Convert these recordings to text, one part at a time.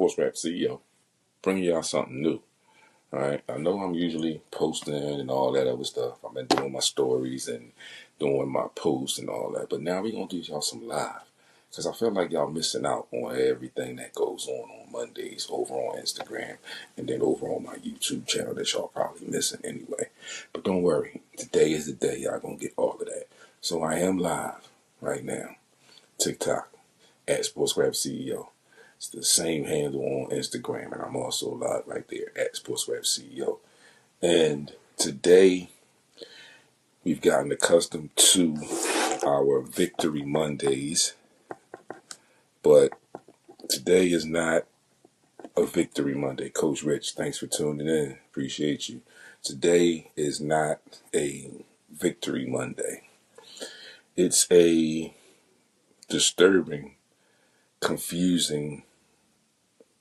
SportsRap CEO, bringing y'all something new. All right, I know I'm usually posting and all that other stuff. I've been doing my stories and doing my posts and all that, but now we're gonna do y'all some live because I feel like y'all missing out on everything that goes on Mondays over on Instagram and then over on my YouTube channel that y'all probably missing anyway. But don't worry, today is the day y'all gonna get all of that. So I am live right now, TikTok at SportsRap CEO. It's the same handle on Instagram, and I'm also live right there at SportsRap CEO. And today, we've gotten accustomed to our Victory Mondays, but today is not a Victory Monday. Coach Rich, thanks for tuning in. Appreciate you. Today is not a Victory Monday. It's a disturbing, confusing,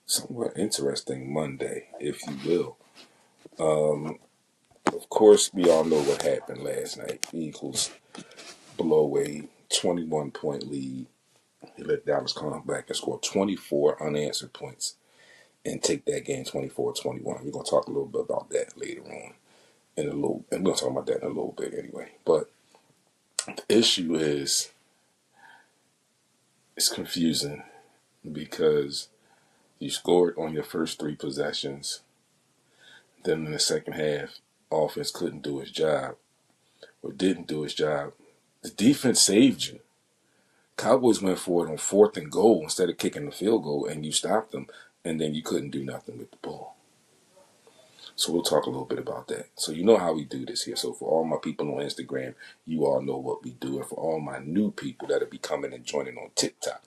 somewhat interesting Monday, if you will. Of course, we all know what happened last night. The Eagles blow a 21-point lead. He let Dallas come back and score 24 unanswered points and take that game 24-21. We're going to talk a little bit about that later on. And we're going to talk about that in a little bit anyway. But the issue is, it's confusing because you scored on your first three possessions. Then in the second half, offense couldn't do its job or didn't do its job. The defense saved you. Cowboys went for it on 4th and goal instead of kicking the field goal, and you stopped them, and then you couldn't do nothing with the ball. So we'll talk a little bit about that. So you know how we do this here. So for all my people on Instagram, you all know what we do. And for all my new people that'll be coming and joining on TikTok,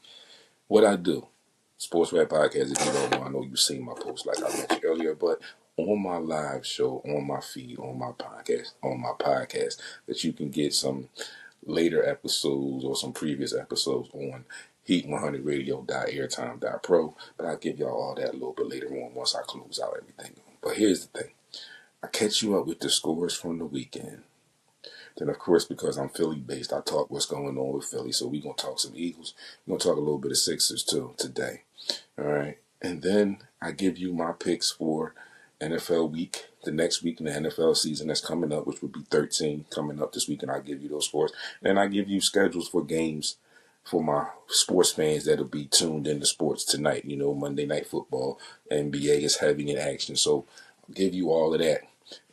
what I do, SportsRap Podcast, if you don't know, I know you've seen my post like I mentioned earlier, but on my live show, on my feed, on my podcast, that you can get some later episodes or some previous episodes on heat100radio.airtime.pro. But I'll give y'all all that a little bit later on once I close out everything. But here's the thing. I catch you up with the scores from the weekend. Then, of course, because I'm Philly-based, I talk what's going on with Philly. So we're going to talk some Eagles. We're going to talk a little bit of Sixers, too, today. All right? And then I give you my picks for NFL week, the next week in the NFL season that's coming up, which would be 13 coming up this week, and I'll give you those scores. And I give you schedules for games for my sports fans that'll be tuned into sports tonight. You know, Monday Night Football, NBA is heavy in action. So I'll give you all of that.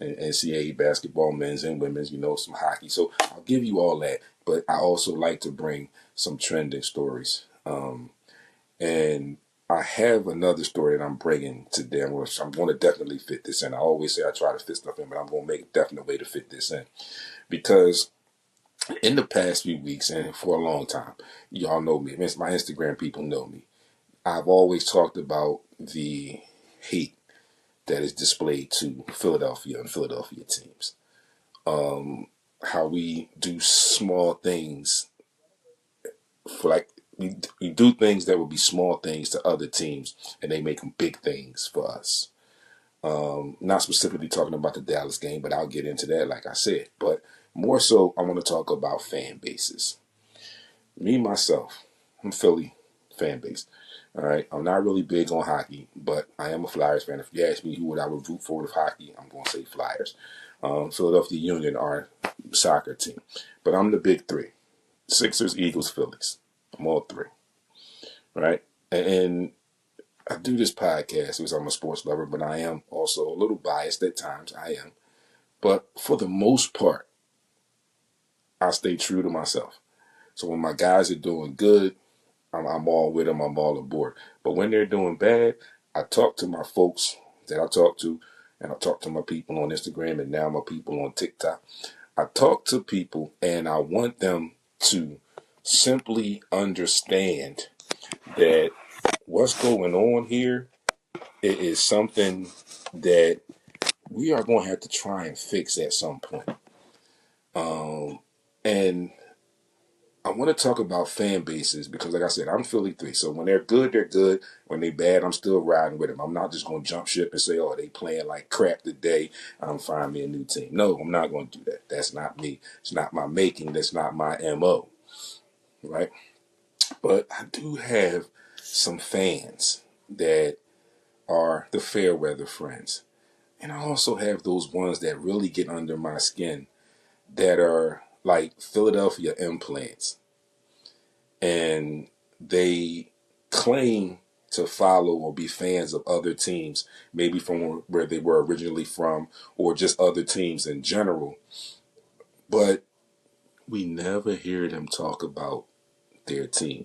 And NCAA basketball, men's and women's, you know, some hockey. So I'll give you all that. But I also like to bring some trending stories. And I have another story that I'm bringing today. I'm going to definitely fit this in. I always say I try to fit stuff in, but I'm going to make a definite way to fit this in. Because in the past few weeks and for a long time, y'all know me. My Instagram people know me. I've always talked about the hate that is displayed to Philadelphia and Philadelphia teams. How we do small things for we do things that would be small things to other teams, and they make them big things for us. Not specifically talking about the Dallas game, but I'll get into that, like I said. But more so, I want to talk about fan bases. Me, myself, I'm Philly fan base. All right, I'm not really big on hockey, but I am a Flyers fan. If you ask me who would I would root for with hockey, I'm going to say Flyers. Philadelphia Union are a soccer team. But I'm the big three. Sixers, Eagles, Phillies. I'm all three. Right? And I do this podcast because I'm a sports lover, but I am also a little biased at times. I am. But for the most part, I stay true to myself. So when my guys are doing good, I'm all with them. I'm all aboard. But when they're doing bad, I talk to my folks that I talk to, and I talk to my people on Instagram, and now my people on TikTok. I talk to people, and I want them to simply understand that what's going on here is something that we are going to have to try and fix at some point. And I want to talk about fan bases because, like I said, I'm Philly 3. So when they're good, they're good. When they're bad, I'm still riding with them. I'm not just going to jump ship and say, oh, they playing like crap today. I'm find me a new team. No, I'm not going to do that. That's not me. It's not my making. That's not my MO. Right? But I do have some fans that are the fair weather friends. And I also have those ones that really get under my skin that are like Philadelphia implants. And they claim to follow or be fans of other teams, maybe from where they were originally from, or just other teams in general. But we never hear them talk about their team.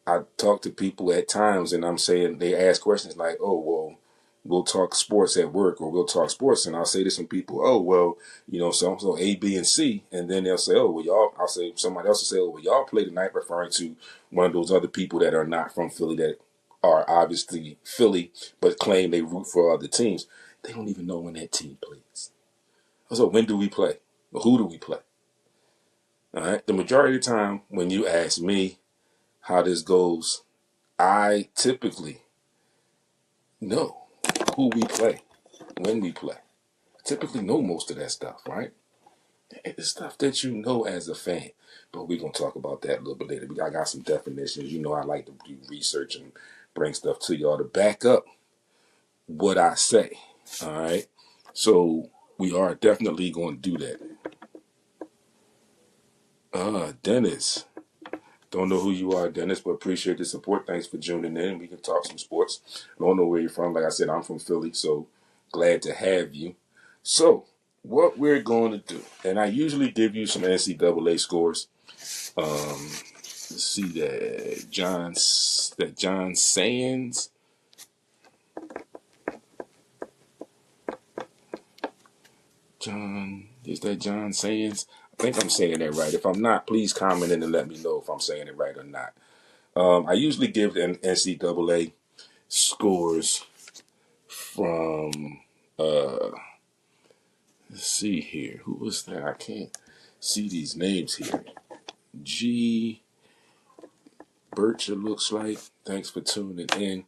I talk to people at times and I'm saying, they ask questions like, oh, well, we'll talk sports at work, or we'll talk sports. And I'll say to some people, oh, well, so A, B, and C. And then they'll say, oh, well, I'll say, somebody else will say, oh, well, y'all play tonight, referring to one of those other people that are not from Philly, that are obviously Philly, but claim they root for other teams. They don't even know when that team plays. So when do we play? Or who do we play? All right. The majority of the time when you ask me how this goes, I typically know who we play, when we play. I typically know most of that stuff, right? It's stuff that you know as a fan. But we're going to talk about that a little bit later. I got some definitions. You know, I like to do research and bring stuff to y'all to back up what I say. All right. So we are definitely going to do that. Dennis. Don't know who you are, Dennis, but appreciate the support. Thanks for tuning in. We can talk some sports. I don't know where you're from. Like I said, I'm from Philly, so glad to have you. So, what we're going to do, and I usually give you some NCAA scores. Let's see that John Sands. Is that John Sands? I think I'm saying that right. If I'm not, please comment in and let me know if I'm saying it right or not. I usually give the NCAA scores from, let's see here. Who was that? I can't see these names here. G. Birch, it looks like. Thanks for tuning in.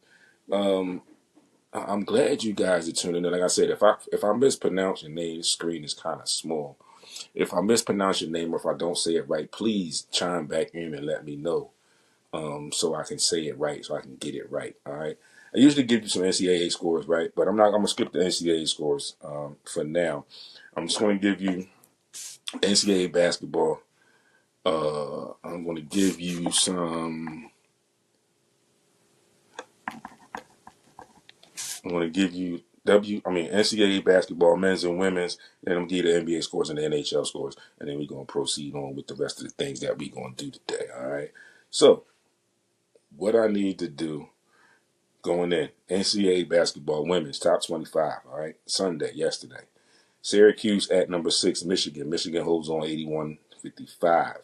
I'm glad you guys are tuning in. Like I said, if I mispronounce your name, the screen is kind of small. If I mispronounce your name or if I don't say it right, please chime back in and let me know. So I can say it right, so I can get it right. All right. I usually give you some NCAA scores, right? But I'm gonna skip the NCAA scores for now. I'm just gonna give you NCAA basketball. I'm gonna give you some. I'm gonna give you NCAA basketball, men's and women's. Then I'm gonna give you the NBA scores and the NHL scores, and then we're gonna proceed on with the rest of the things that we're gonna do today. All right. So what I need to do. Going in, NCAA basketball, women's, top 25, all right? Sunday, yesterday. Syracuse at number 6, Michigan. Michigan holds on 81-55.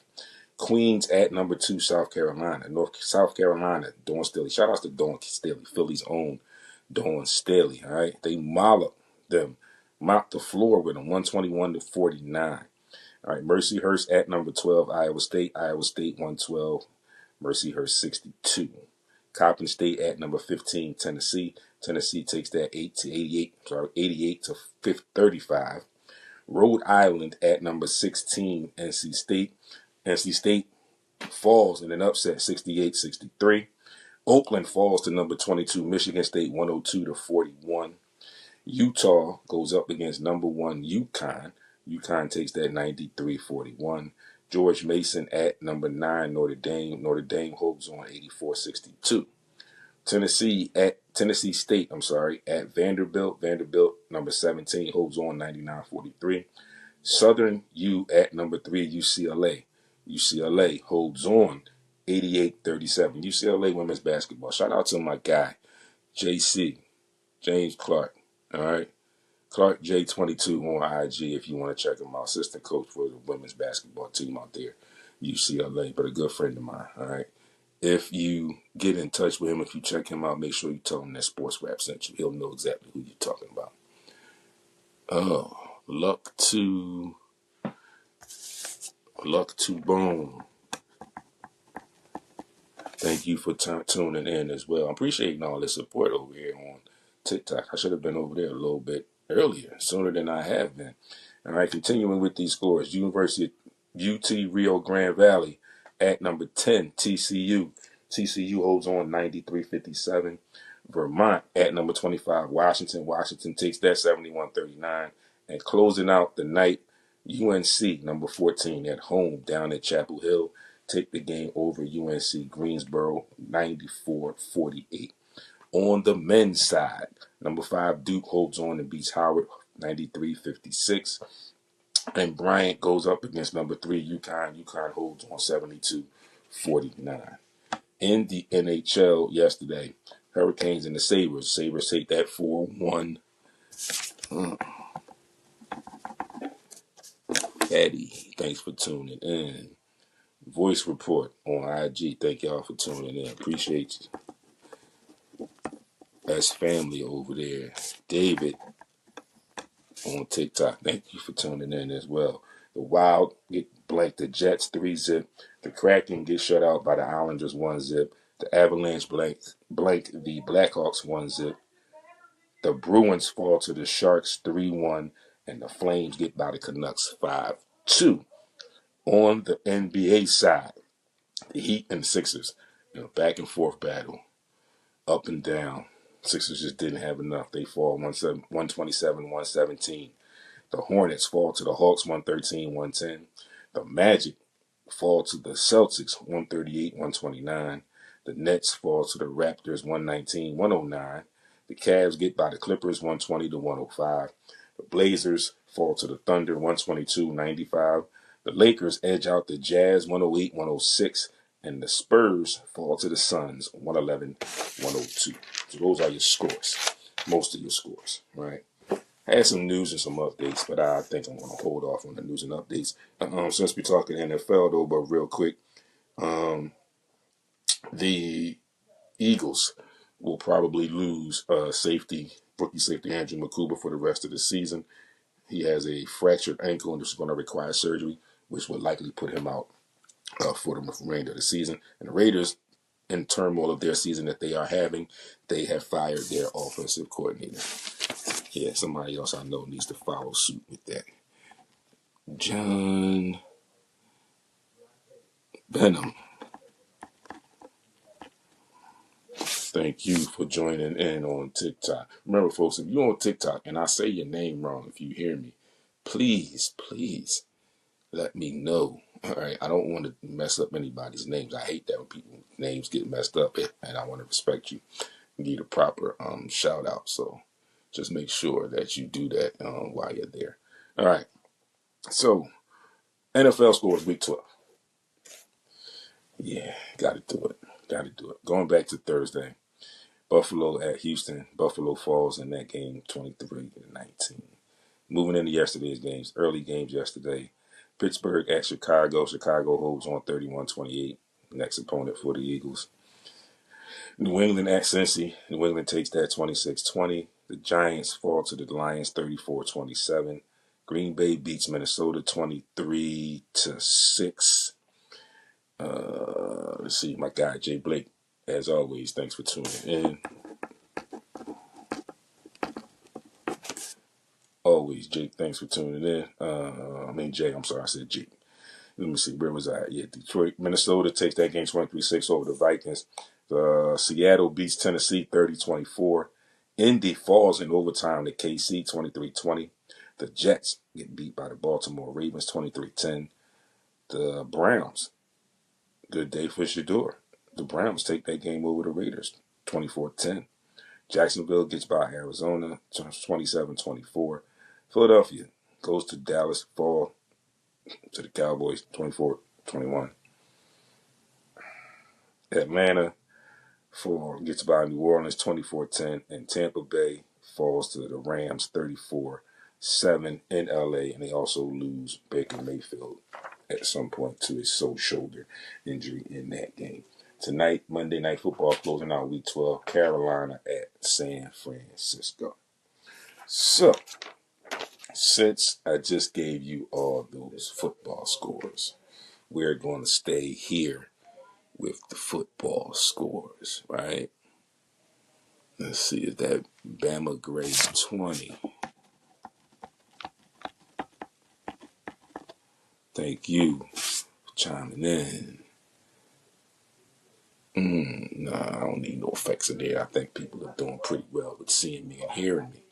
Queens at number 2, South Carolina. South Carolina, Dawn Staley. Shout out to Dawn Staley, Philly's own Dawn Staley, all right? They mopped the floor with them, 121-49. All right, Mercyhurst at number 12, Iowa State. Iowa State, 112. Mercyhurst, 62. Coppin State at number 15, Tennessee. Tennessee takes that 88 to 35. Rhode Island at number 16, NC State. NC State falls in an upset, 68-63. Oakland falls to number 22, Michigan State, 102-41. Utah goes up against number 1, UConn. UConn takes that 93-41. George Mason at number 9, Notre Dame. Notre Dame holds on 84-62. Tennessee State, at Vanderbilt. Vanderbilt, number 17, holds on 99-43. Southern U at number 3, UCLA. UCLA holds on 88-37. UCLA women's basketball. Shout out to my guy, JC, James Clark. All right. Clark J22 on IG if you want to check him out. Assistant coach for the women's basketball team out there, UCLA, but a good friend of mine. All right. If you get in touch with him, if you check him out, make sure you tell him that SportsRap sent you. He'll know exactly who you're talking about. Luck to Bone. Thank you for tuning in as well. I'm appreciating all the support over here on TikTok. I should have been over there a little bit earlier, sooner than I have been. All right, continuing with these scores. University UT Rio Grande Valley at number 10, TCU. TCU holds on 93-57. Vermont at number 25, Washington. Washington takes that 71-39. And closing out the night, UNC, number 14, at home down at Chapel Hill, take the game over UNC Greensboro, 94-48. On the men's side, number 5, Duke holds on and beats Howard, 93-56. And Bryant goes up against number 3, UConn. UConn holds on 72-49. In the NHL yesterday, Hurricanes and the Sabres. Sabres take that 4-1. Eddie, thanks for tuning in. Voice report on IG. Thank y'all for tuning in. Appreciate you. That's family over there. David on TikTok. Thank you for tuning in as well. The Wild get blanked the Jets 3-0. The Kraken get shut out by the Islanders 1-0. The Avalanche blank the Blackhawks 1-0. The Bruins fall to the Sharks 3-1. And the Flames get by the Canucks 5-2. On the NBA side, the Heat and the Sixers, back and forth battle, up and down. Sixers just didn't have enough. They fall 127-117. The Hornets fall to the Hawks 113-110. The Magic fall to the Celtics 138-129. The Nets fall to the Raptors 119-109. The Cavs get by the Clippers 120-105. The Blazers fall to the Thunder 122-95. The Lakers edge out the Jazz 108-106. And the Spurs fall to the Suns 111-102. So those are your scores. Most of your scores, right? I had some news and some updates, but I think I'm going to hold off on the news and updates. Since we're talking NFL, though, but real quick, the Eagles will probably lose rookie safety Andrew Makuba for the rest of the season. He has a fractured ankle and this is going to require surgery, which would likely put him out for the remainder of the season. And the Raiders, in turmoil of their season that they are having, they have fired their offensive coordinator. Yeah, somebody else I know needs to follow suit with that. John Benham. Thank you for joining in on TikTok. Remember, folks, if you're on TikTok and I say your name wrong, if you hear me, please let me know. All right, I don't want to mess up anybody's names. I hate that when people's names get messed up, and I want to respect you. Need a proper shout out. So just make sure that you do that while you're there. All right. So NFL scores week 12. Yeah, got to do it. Going back to Thursday, Buffalo at Houston. Buffalo falls in that game 23-19. Moving into yesterday's games, early games yesterday. Pittsburgh at Chicago. Chicago holds on 31-28. Next opponent for the Eagles. New England at Cincy. New England takes that 26-20. The Giants fall to the Lions 34-27. Green Bay beats Minnesota 23-6. Let's see, my guy Jay Blake, as always, thanks for tuning in. Always, Jake, thanks for tuning in. Jay, I'm sorry, I said Jake. Let me see, where was I? Yeah, Detroit. Minnesota takes that game 23-6 over the Vikings. Seattle beats Tennessee 30-24. Indy falls in overtime to KC 23-20. The Jets get beat by the Baltimore Ravens 23-10. The Browns, good day for Shador. The Browns take that game over the Raiders 24-10. Jacksonville gets by Arizona 27-24. Philadelphia goes to Dallas, fall to the Cowboys 24-21. Atlanta gets by New Orleans 24-10, and Tampa Bay falls to the Rams 34-7 in LA, and they also lose Baker Mayfield at some point to his sole shoulder injury in that game. Tonight, Monday Night Football closing out Week 12, Carolina at San Francisco. So, since I just gave you all those football scores, we're going to stay here with the football scores, right? Let's see, is that Bama grade 20? Thank you for chiming in. Nah, I don't need no effects in there. I think people are doing pretty well with seeing me and hearing me.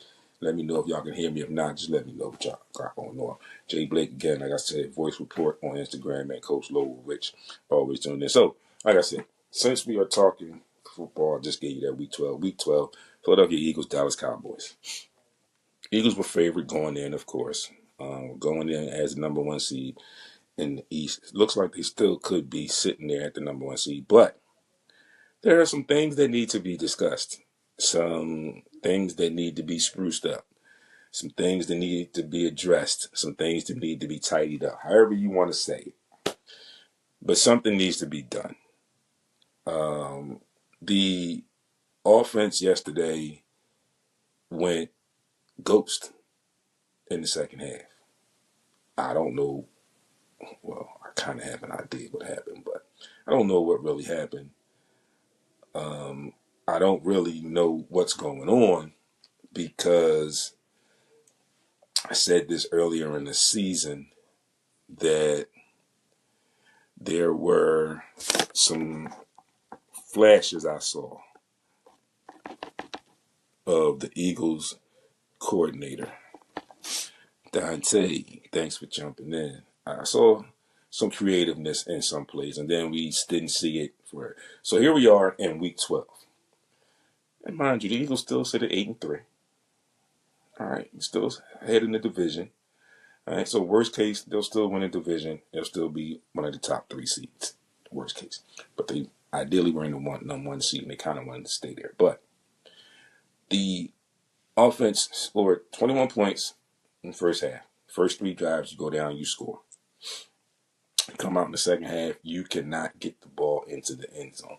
Let me know if y'all can hear me. If not, just let me know what y'all got going on. Jay Blake again, like I said, voice report on Instagram at Coach Lowell Rich. Always doing this. So, like I said, since we are talking football, I just gave you that week 12. Week 12, Philadelphia Eagles, Dallas Cowboys. Eagles were favored going in, of course. Going in as the number one seed in the East. It looks like they still could be sitting there at the number one seed, but there are some things that need to be discussed, some things that need to be spruced up, some things that need to be addressed, some things that need to be tidied up, however you want to say it. But something needs to be done. The offense yesterday went ghost in the second half. I don't know. Well, I kind of have an idea what happened, but I don't know what really happened. I don't really know what's going on because I said this earlier in the season that there were some flashes I saw of the Eagles coordinator. Dante, thanks for jumping in. I saw some creativeness in some plays, and then we didn't see it for it. So here we are in week 12. And mind you, the Eagles still sit at 8-3. All right, still ahead in the division. All right, so worst case, they'll still win the division. They'll still be one of the top 3 seeds. Worst case. But they ideally were in the number one seed, and they kind of wanted to stay there. But the offense scored 21 points in the first half. First 3 drives, you go down, you score. You come out in the second half, you cannot get the ball into the end zone.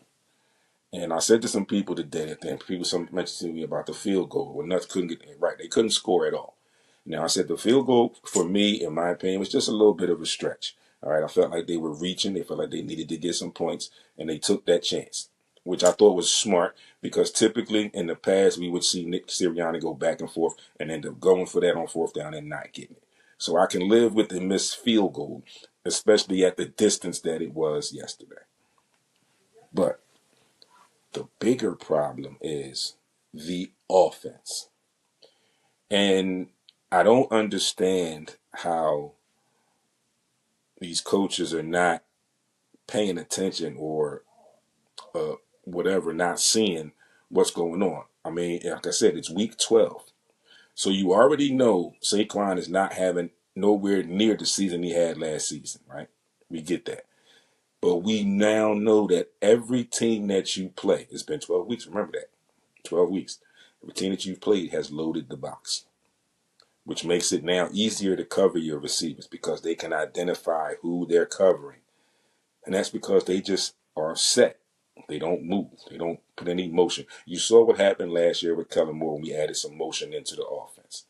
And I said to some people today that people mentioned to me about the field goal. Well, nothing couldn't get it right. They couldn't score at all. Now, I said the field goal, for me, in my opinion, was just a little bit of a stretch. All right, I felt like they were reaching. They felt like they needed to get some points, and they took that chance, which I thought was smart because typically in the past we would see Nick Sirianni go back and forth and end up going for that on fourth down and not getting it. So I can live with the missed field goal, especially at the distance that it was yesterday. But the bigger problem is the offense. And I don't understand how these coaches are not paying attention or whatever, not seeing what's going on. I mean, like I said, it's week 12. So you already know Saquon is not having nowhere near the season he had last season, right? We get that. But we now know that every team that you play, it's been 12 weeks, remember that, 12 weeks. Every team that you've played has loaded the box, which makes it now easier to cover your receivers because they can identify who they're covering. And that's because they just are set. They don't move. They don't put any motion. You saw what happened last year with Kellen Moore when we added some motion into the offense.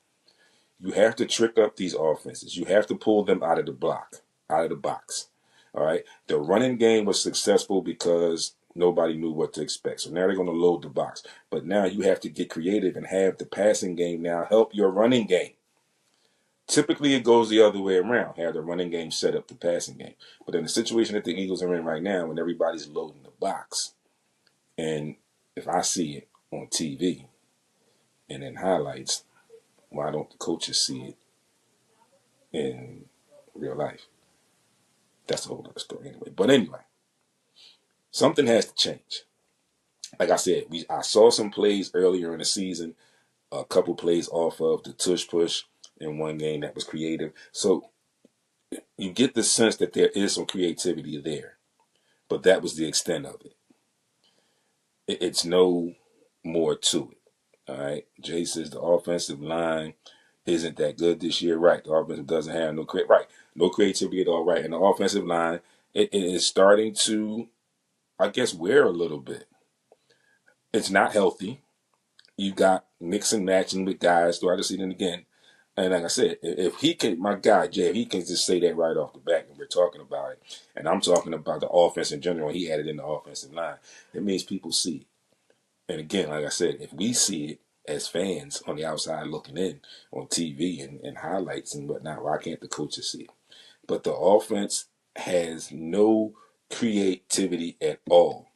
You have to trick up these offenses. You have to pull them out of the box. All right? The running game was successful because nobody knew what to expect. So now they're going to load the box. But now you have to get creative and have the passing game now help your running game. Typically, it goes the other way around. Have the running game set up the passing game. But in the situation that the Eagles are in right now, when everybody's loading the box, and if I see it on TV and in highlights, why don't the coaches see it in real life? That's a whole other story anyway. But anyway, something has to change. Like I said, I saw some plays earlier in the season, a couple plays off of the tush push in one game that was creative. So you get the sense that there is some creativity there, but that was the extent of it. It's no more to it. All right. Jay says the offensive line isn't that good this year. Right. The offense doesn't have no creativity at all. Right. And the offensive line, it is starting to, I guess, wear a little bit. It's not healthy. You got mix and matching with guys throughout the season again. And like I said, if he can, my guy, Jay, if he can just say that right off the bat and we're talking about it, and I'm talking about the offense in general, he added in the offensive line, it means people see it. And again, like I said, if we see it as fans on the outside looking in on TV and highlights and whatnot, why can't the coaches see it? But the offense has no creativity at all.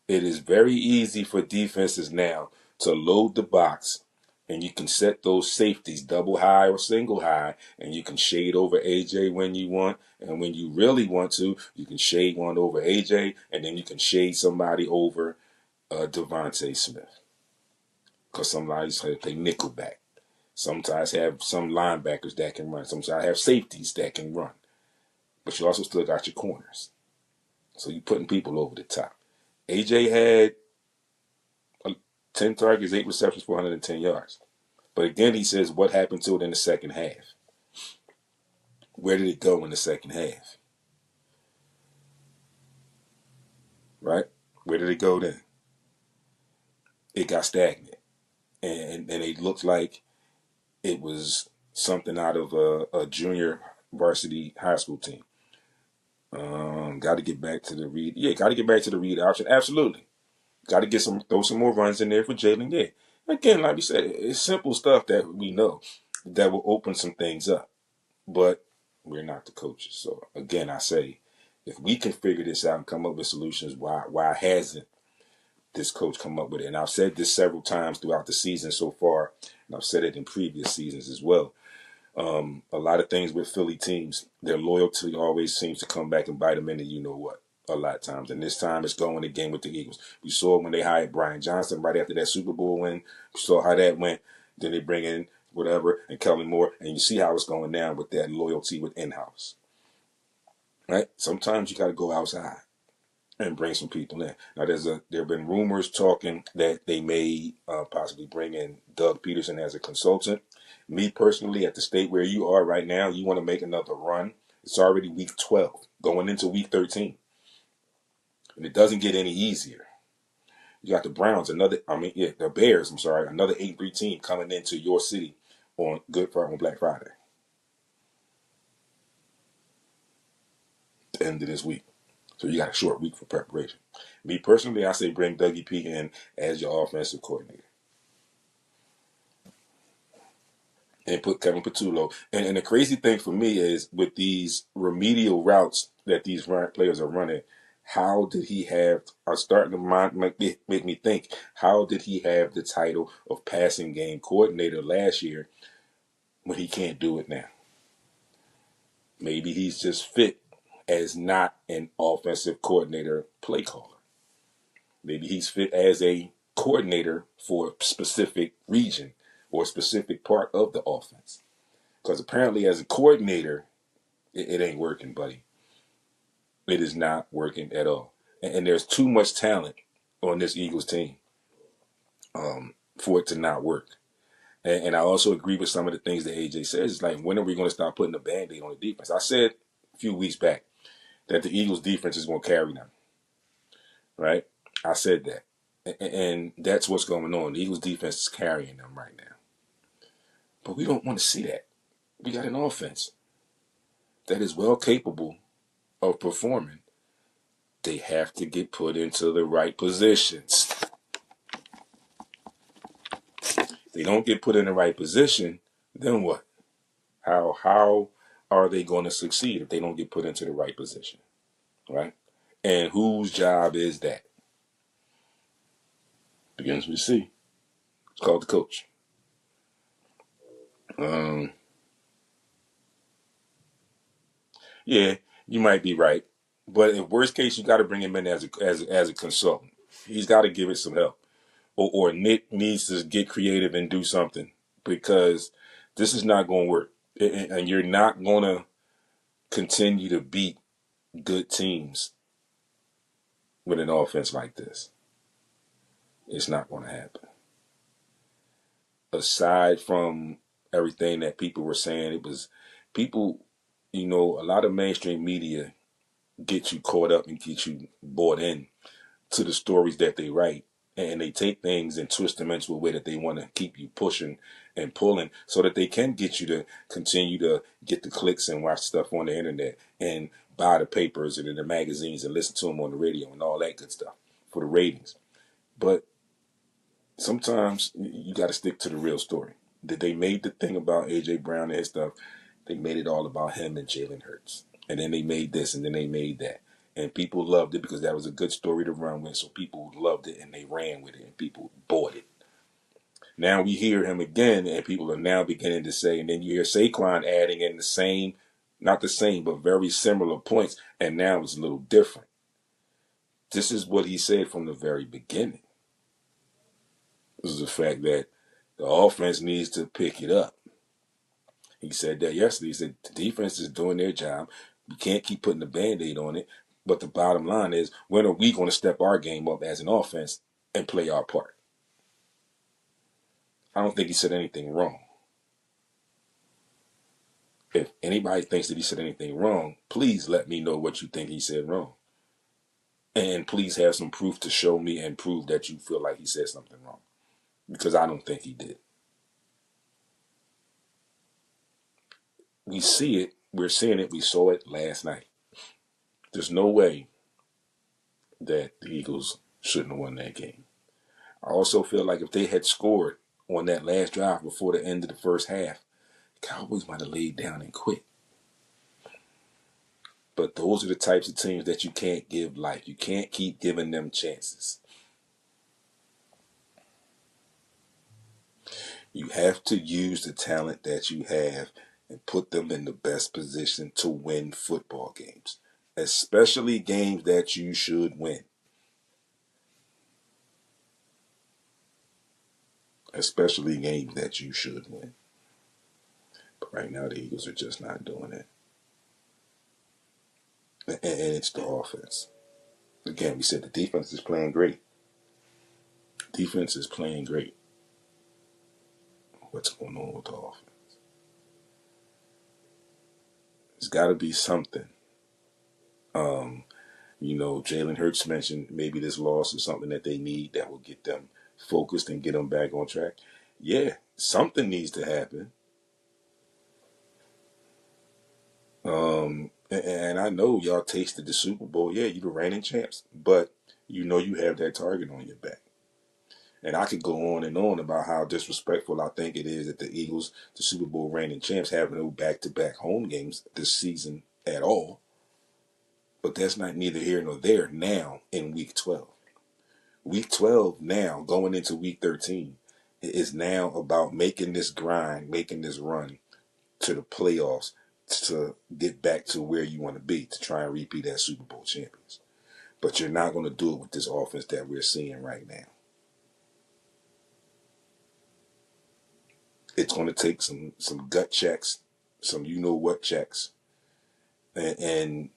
It is very easy for defenses now to load the box, and you can set those safeties double high or single high, and you can shade over AJ when you want, and when you really want to, you can shade one over AJ, and then you can shade somebody over Devontae Smith, because somebody's play nickel back. Sometimes have some linebackers that can run. Sometimes have safeties that can run, but you also still got your corners. So you're putting people over the top. AJ had 10 targets, 8 receptions, 410 yards. But again, he says, what happened to it in the second half? Where did it go in the second half? Right? Where did it go then? It got stagnant. And it looked like it was something out of a junior varsity high school team. Got to get back to the read. Yeah, got to get back to the read option. Absolutely. Got to throw some more runs in there for Jalen. Yeah. Again, like we said, it's simple stuff that we know that will open some things up. But we're not the coaches. So again, I say, if we can figure this out and come up with solutions, why hasn't this coach come up with it? And I've said this several times throughout the season so far, and I've said it in previous seasons as well. A lot of things with Philly teams, their loyalty always seems to come back and bite them in the you-know-what a lot of times. And this time it's going again with the Eagles. We saw when they hired Brian Johnson right after that Super Bowl win. We saw how that went. Then they bring in whatever and Kellen Moore, and you see how it's going down with that loyalty with in-house. Right? Sometimes you got to go outside and bring some people in. Now, there have been rumors talking that they may possibly bring in Doug Peterson as a consultant. Me personally, at the state where you are right now, you want to make another run. It's already week 12, going into week 13. And it doesn't get any easier. You got the Browns, the Bears, another 8-3 team coming into your city on Black Friday. The end of this week. So you got a short week for preparation. Me personally, I say bring Dougie P in as your offensive coordinator. And put Kevin Patullo. And the crazy thing for me is with these remedial routes that these players are running, how did he have, I'm starting to make me think, how did he have the title of passing game coordinator last year when he can't do it now? Maybe he's just fit as not an offensive coordinator play caller. Maybe he's fit as a coordinator for a specific region or a specific part of the offense. Because apparently as a coordinator, it ain't working, buddy. It is not working at all. And there's too much talent on this Eagles team for it to not work. And I also agree with some of the things that AJ says. It's like, when are we going to stop putting a Band-Aid on the defense? I said a few weeks back that the Eagles defense is going to carry them. Right? I said that. And that's what's going on. The Eagles defense is carrying them right now. But we don't want to see that. We got an offense that is well capable of performing. They have to get put into the right positions. If they don't get put in the right position, then what? How are they going to succeed if they don't get put into the right position? Right? And whose job is that? Begins with C. It's called the coach. Yeah, you might be right. But in worst case, you got to bring him in as a consultant. He's got to give it some help. Or Nick needs to get creative and do something, because this is not going to work. And you're not going to continue to beat good teams with an offense like this. It's not going to happen. Aside from everything that people were saying, it was people, a lot of mainstream media get you caught up and get you bought in to the stories that they write. And they take things and twist them into a way that they want to keep you pushing and pulling so that they can get you to continue to get the clicks and watch stuff on the internet and buy the papers and the magazines and listen to them on the radio and all that good stuff for the ratings. But sometimes you got to stick to the real story. That they made the thing about A.J. Brown and his stuff, they made it all about him and Jalen Hurts. And then they made this and then they made that. And people loved it because that was a good story to run with. So people loved it and they ran with it and people bought it. Now we hear him again and people are now beginning to say, and then you hear Saquon adding in the same, not the same, but very similar points. And now it's a little different. This is what he said from the very beginning. This is the fact that the offense needs to pick it up. He said that yesterday. He said the defense is doing their job. We can't keep putting the Band-Aid on it. But the bottom line is, when are we going to step our game up as an offense and play our part? I don't think he said anything wrong. If anybody thinks that he said anything wrong, please let me know what you think he said wrong. And please have some proof to show me and prove that you feel like he said something wrong. Because I don't think he did. We see it. We're seeing it. We saw it last night. There's no way that the Eagles shouldn't have won that game. I also feel like if they had scored on that last drive before the end of the first half, the Cowboys might have laid down and quit. But those are the types of teams that you can't give life. You can't keep giving them chances. You have to use the talent that you have and put them in the best position to win football games, especially games that you should win. Especially games that you should win. But right now, the Eagles are just not doing it. And it's the offense. Again, we said the defense is playing great. Defense is playing great. What's going on with the offense? There's got to be something. Jalen Hurts mentioned maybe this loss is something that they need that will get them focused and get them back on track. Yeah, something needs to happen. And I know y'all tasted the Super Bowl. Yeah, you the reigning champs, but you know you have that target on your back. And I could go on and on about how disrespectful I think it is that the Eagles, the Super Bowl reigning champs, have no back-to-back home games this season at all. But that's not neither here nor there now in Week 12. Week 12 now, going into Week 13, is now about making this grind, making this run to the playoffs to get back to where you want to be, to try and repeat as Super Bowl champions. But you're not going to do it with this offense that we're seeing right now. It's going to take some gut checks, some you-know-what checks, and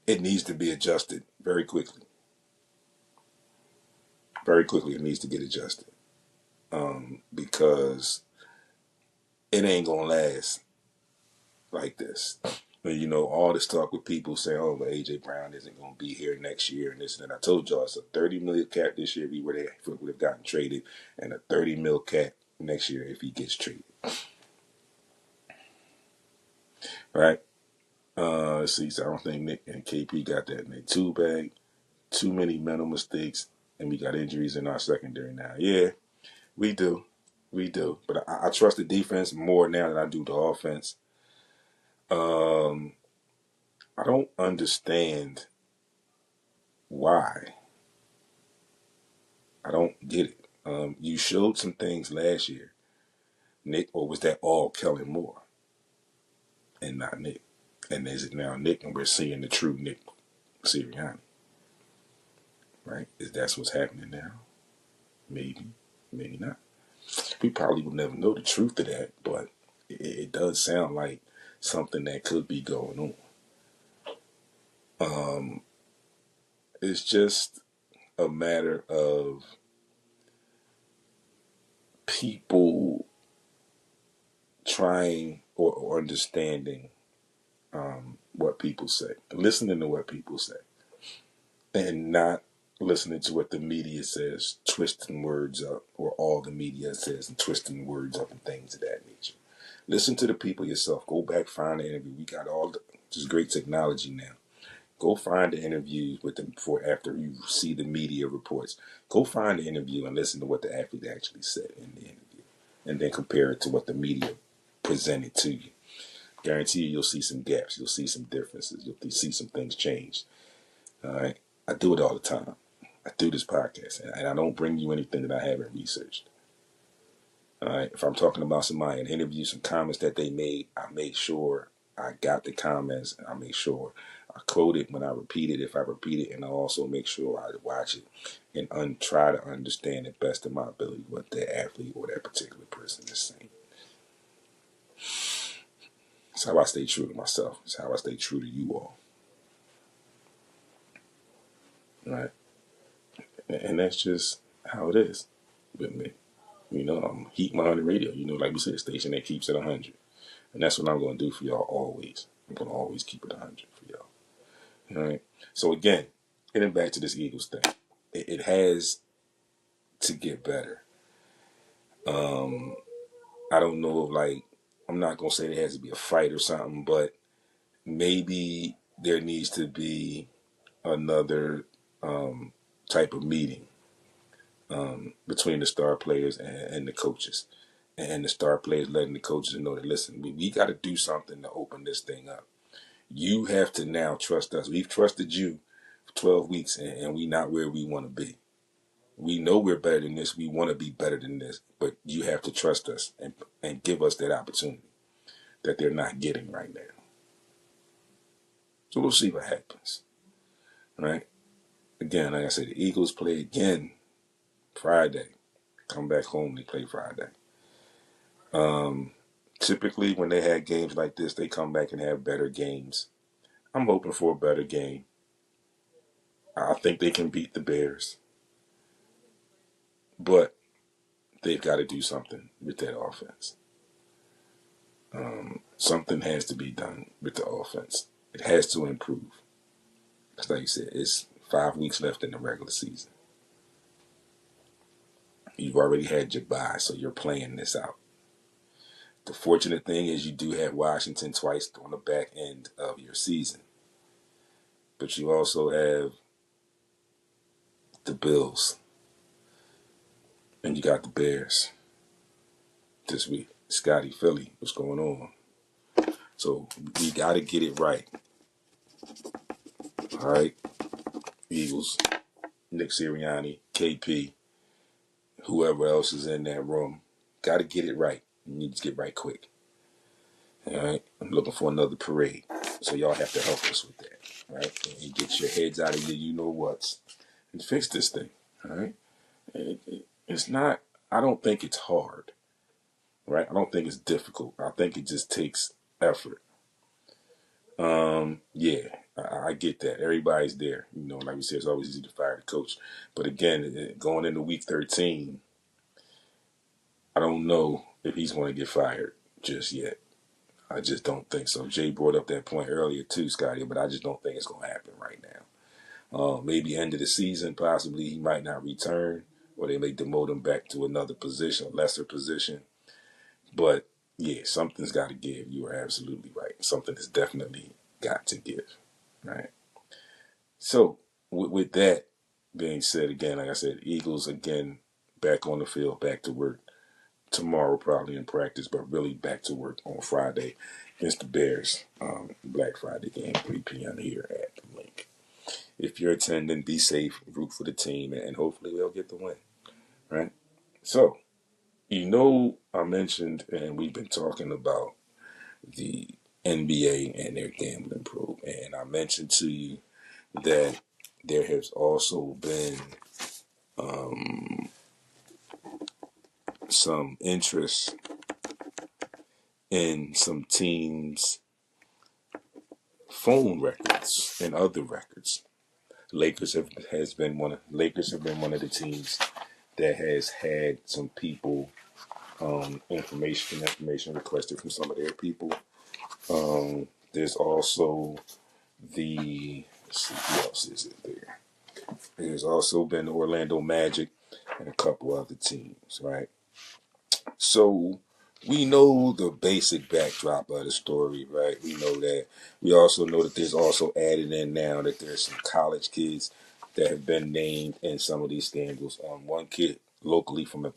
it needs to be adjusted very quickly. Very quickly, it needs to get adjusted because it ain't going to last like this. All this talk with people saying, oh, but A.J. Brown isn't going to be here next year and this and that. I told y'all it's a $30 million cap this year if he would have gotten traded, and a $30 million cap next year if he gets traded. Right? Let's see. So I don't think Nick and KP got that in their two bag. Too many mental mistakes, and we got injuries in our secondary now. Yeah, we do. We do. But I trust the defense more now than I do the offense. I don't understand why. I don't get it. You showed some things last year, Nick, or was that all Kellen Moore and not Nick? And is it now Nick and we're seeing the true Nick Sirianni? Right? Is that what's happening now? Maybe, maybe not. We probably will never know the truth of that, but it does sound like something that could be going on. It's just a matter of people trying or understanding what people say, listening to what people say, and not listening to what the media says, twisting words up, or all the media says and twisting words up and things of that nature. Listen to the people yourself. Go back, find the interview. We got all this great technology now. Go find the interviews with them after you see the media reports. Go find the interview and listen to what the athlete actually said in the interview, and then compare it to what the media presented to you. Guarantee you'll see some gaps. You'll see some differences. You'll see some things change. All right, I do it all the time. I do this podcast, and I don't bring you anything that I haven't researched. All right, if I'm talking about somebody in an interview, some comments that they made, I make sure I got the comments, and I make sure I quote it when I repeat it, if I repeat it, and I also make sure I watch it and try to understand the best of my ability what that athlete or that particular person is saying. It's how I stay true to myself. It's how I stay true to you all. Right? And that's just how it is with me. You know, I'm Heat 100 Radio. You know, like we said, a station that keeps it 100. And that's what I'm going to do for y'all always. I'm going to always keep it 100 for y'all. All right? So again, getting back to this Eagles thing, it has to get better. I don't know if, like, I'm not going to say there has to be a fight or something, but maybe there needs to be another type of meeting between the star players and the coaches. And the star players letting the coaches know that, listen, we got to do something to open this thing up. You have to now trust us. We've trusted you for 12 weeks, and we not where we want to be. We know we're better than this. We want to be better than this. But you have to trust us and give us that opportunity that they're not getting right now. So we'll see what happens. Right? Again, like I said, the Eagles play again Friday. Come back home, they play Friday. Typically, when they had games like this, they come back and have better games. I'm hoping for a better game. I think they can beat the Bears. But they've got to do something with that offense. Something has to be done with the offense. It has to improve. Because like you said, it's 5 weeks left in the regular season. You've already had your bye, so you're playing this out. The fortunate thing is you do have Washington twice on the back end of your season. But you also have the Bills. And you got the Bears this week. Scotty, Philly, what's going on? So we got to get it right. All right? Eagles, Nick Sirianni, KP, whoever else is in that room. Got to get it right. You need to get right quick. All right? I'm looking for another parade. So y'all have to help us with that. All right? And get your heads out of your you-know-whats and fix this thing. All right? It's not, I don't think it's hard. Right? I don't think it's difficult. I think it just takes effort. Yeah, I get that. Everybody's there. You know, like we said, it's always easy to fire the coach. But again, going into week 13, I don't know if he's going to get fired just yet. I just don't think so. Jay brought up that point earlier too, Scotty, but I just don't think it's going to happen right now. Maybe end of the season, possibly he might not return, or they may demote him back to another position, a lesser position. But yeah, something's got to give. You are absolutely right. Something has definitely got to give, right? So with that being said, again, like I said, Eagles again back on the field, back to work tomorrow, probably in practice, but really back to work on Friday against the Bears. Black Friday game, 3 p.m. here at the Link. If you're attending, be safe, root for the team, and hopefully they'll get the win, right? So, you know, I mentioned, and we've been talking about the NBA and their gambling probe, and I mentioned to you that there has also been some interest in some teams' phone records and other records. Lakers have been one of the teams that has had some people information requested from some of their people. There's also let's see, who else is it there? There's also been the Orlando Magic and a couple other teams, right? So we know the basic backdrop of the story, right? We know that. We also know that there's also added in now that there's some college kids that have been named in some of these scandals. One kid locally from a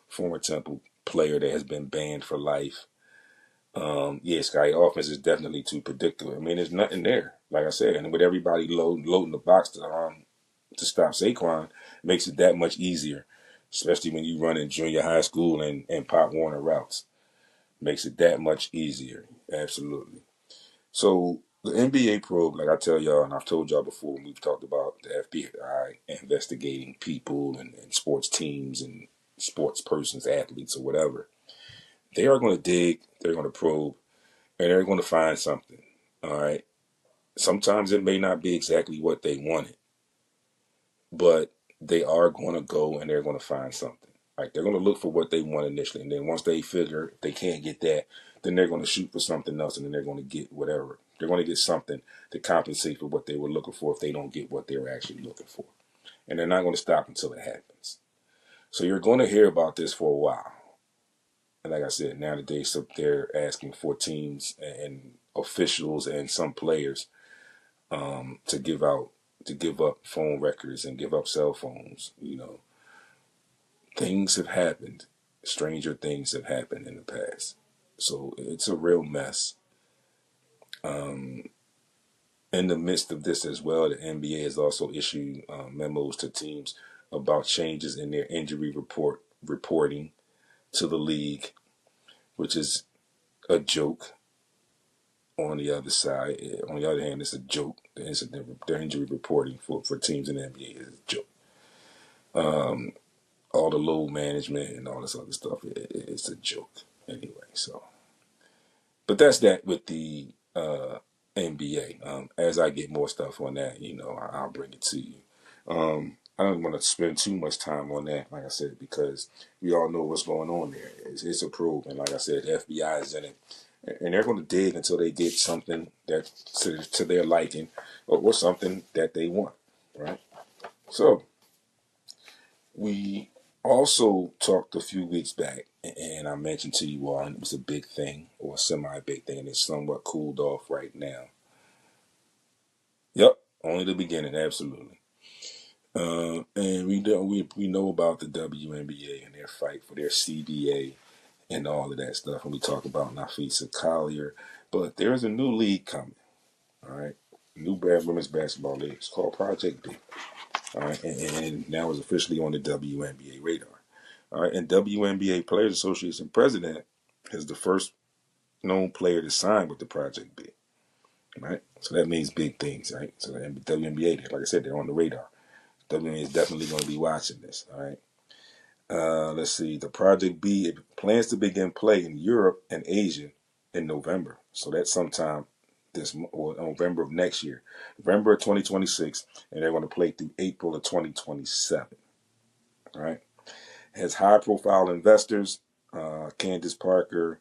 former Temple player that has been banned for life. Yeah, Sky, offense is definitely too predictable. I mean, there's nothing there. like I said, and with everybody loading the box to stop Saquon, it makes it that much easier, especially when you run in junior high school and Pop Warner routes. Makes it that much easier. Absolutely. So the NBA probe, like I tell y'all, and I've told y'all before, when we've talked about the FBI investigating people and sports teams and sports persons, athletes, or whatever, they are going to dig, they're going to probe, and they're going to find something. All right. Sometimes it may not be exactly what they wanted, but they are going to go and they're going to find something. Like they're going to look for what they want initially, and then once they figure they can't get that, then they're going to shoot for something else, and then they're going to get whatever. They're going to get something to compensate for what they were looking for if they don't get what they were actually looking for, and they're not going to stop until it happens. So you're going to hear about this for a while. And like I said, nowadays they're asking for teams and officials and some players to give up phone records and give up cell phones. Things have happened. Stranger things have happened in the past. So it's a real mess. In the midst of this as well, the NBA has also issued memos to teams about changes in their injury reporting to the league, which is a joke. On the other side, on the other hand, it's a joke. Their injury reporting for teams in the NBA is a joke. All the load management and all this other stuff, it's a joke anyway. So, but that's that with the NBA. As I get more stuff on that, I'll bring it to you. I don't want to spend too much time on that, like I said, because we all know what's going on there. It's a probe, and like I said, the FBI is in it, and they're going to dig until they get something that to their liking, or something that they want, right? So we also talked a few weeks back, and I mentioned to you all, and it was a big thing or a semi-big thing, and it's somewhat cooled off right now. Yep, only the beginning, absolutely. And we know about the WNBA and their fight for their CBA and all of that stuff, and we talk about Nafisa Collier, but there's a new league coming. All right, new women's basketball league. It's called Project B. All right, and now it's officially on the WNBA radar. All right, and WNBA Players Association president is the first known player to sign with the Project B. Right, so that means big things, right? So the WNBA, like I said, they're on the radar. WNBA is definitely going to be watching this. All right. Let's see. The Project B plans to begin play in Europe and Asia in November. So that's sometime November of next year, November of 2026, and they're going to play through April of 2027. All right. Has high-profile investors, Candace Parker,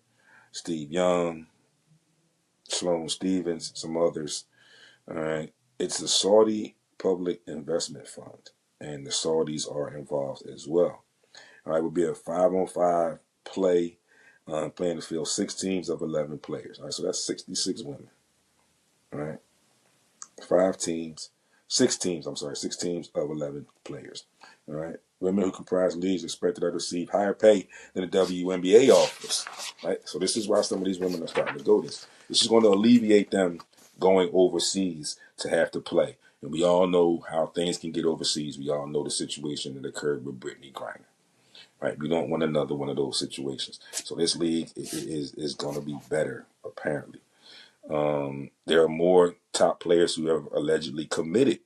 Steve Young, Sloane Stevens, some others. All right. It's the Saudi Public Investment Fund, and the Saudis are involved as well. All right, will be a 5-on-5 play, playing to field 6 teams of 11 players. All right, so that's 66 women. All right, 6 teams of 11 players. All right, women who comprise leagues expected to receive higher pay than the WNBA offers. Right, so this is why some of these women are starting to go this. This is going to alleviate them going overseas to have to play. And we all know how things can get overseas. We all know the situation that occurred with Brittany Griner. Right, we don't want another one of those situations. So this league is going to be better, apparently. There are more top players who have allegedly committed.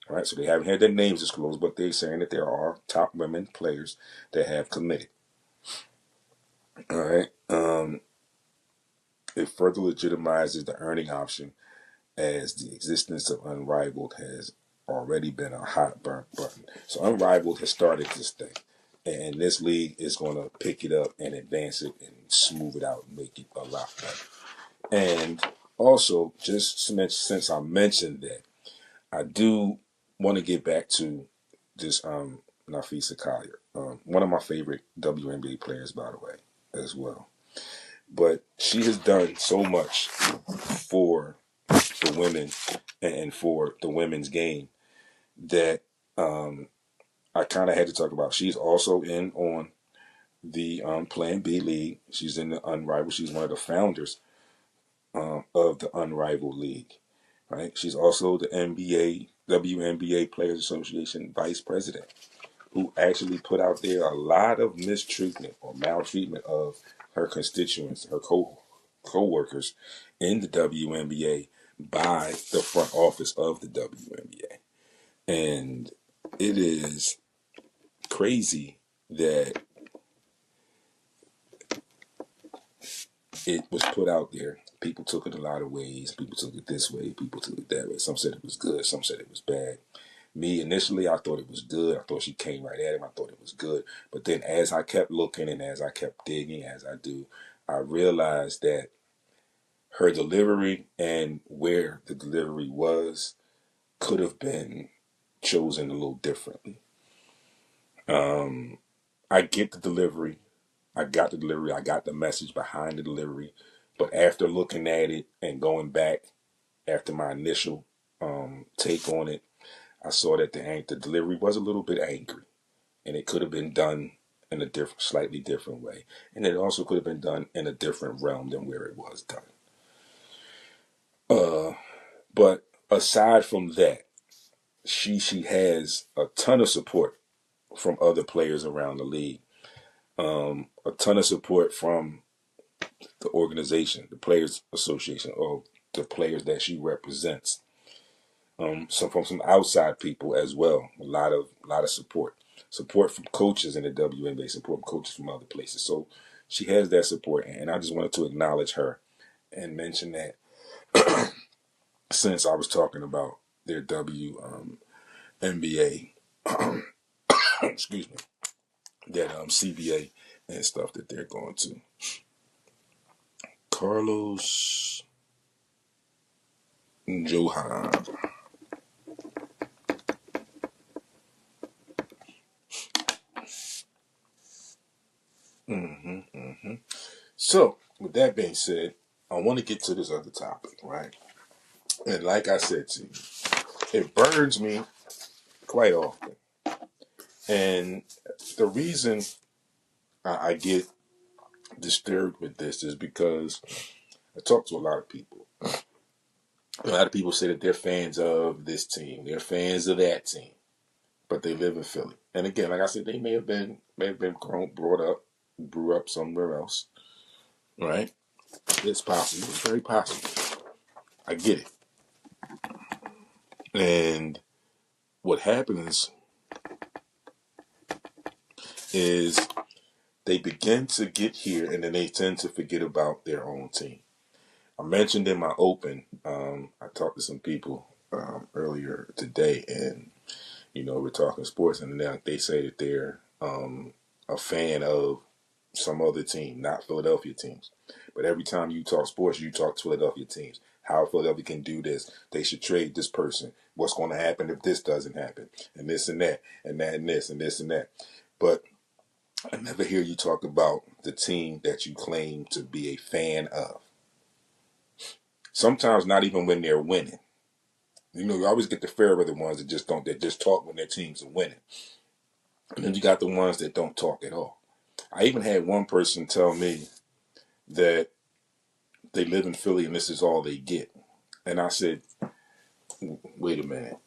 Right, so they haven't had their names disclosed, but they're saying that there are top women players that have committed. All right, it further legitimizes the earning option, as the existence of Unrivaled has already been a hot burn button. So Unrivaled has started this thing. And this league is going to pick it up and advance it and smooth it out and make it a lot better. And also, just since I mentioned that, I do want to get back to this Nafisa Collier, one of my favorite WNBA players, by the way, as well. But she has done so much for the women and for the women's game that I kind of had to talk about. She's also in on the Plan B League. She's in the Unrivaled. She's one of the founders of the Unrivaled League. right? She's also the WNBA Players Association vice president, who actually put out there a lot of mistreatment or maltreatment of her constituents, her co-workers in the WNBA by the front office of the WNBA. And it is crazy that it was put out there. People took it a lot of ways. People took it this way. People took it that way. Some said it was good. Some said it was bad. Me, initially, I thought it was good. I thought she came right at him. I thought it was good. But then as I kept looking and as I kept digging, as I do, I realized that her delivery and where the delivery was could have been chosen a little differently. I get the delivery. I got the delivery. I got the message behind the delivery. But after looking at it and going back after my initial take on it, I saw that the delivery was a little bit angry, and it could have been done in a slightly different way, and it also could have been done in a different realm than where it was done. But aside from that, she has a ton of support from other players around the league, a ton of support from the organization, the Players Association, or the players that she represents. From some outside people as well. A lot of support from coaches in the WNBA, support from coaches from other places. So she has that support, and I just wanted to acknowledge her and mention that since I was talking about their WNBA, excuse me, that CBA and stuff that they're going to. Carlos Johan. So, with that being said, I want to get to this other topic, right? And like I said to you, it burns me quite often. And the reason I get disturbed with this is because I talk to a lot of people. A lot of people say that they're fans of this team, they're fans of that team, but they live in Philly. And again, like I said, they may have been grew up somewhere else, right? It's possible. It's very possible. I get it. And what happens is they begin to get here and then they tend to forget about their own team. I mentioned in my open, I talked to some people earlier today, and we're talking sports, and they say that they're a fan of some other team, not Philadelphia teams. But every time you talk sports, you talk Philadelphia teams. How Philadelphia can do this? They should trade this person. What's going to happen if this doesn't happen? And this and that, and that and this and this and that. But I never hear you talk about the team that you claim to be a fan of. Sometimes not even when they're winning. You always get the fair weather ones that just talk when their teams are winning. And then you got the ones that don't talk at all. I even had one person tell me that they live in Philly and this is all they get. And I said, wait a minute.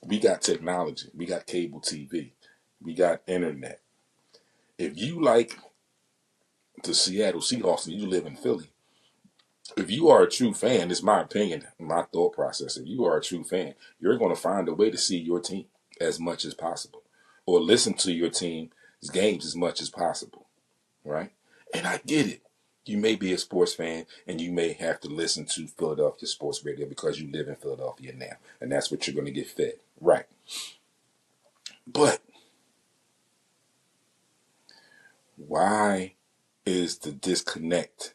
We got technology. We got cable TV. We got internet. If you like the Seattle Seahawks and you live in Philly, if you are a true fan, it's my opinion, my thought process. If you are a true fan, you're going to find a way to see your team as much as possible, or listen to your team's games as much as possible, right? And I get it. You may be a sports fan, and you may have to listen to Philadelphia sports radio because you live in Philadelphia now, and that's what you're going to get fed, right? But why is the disconnect,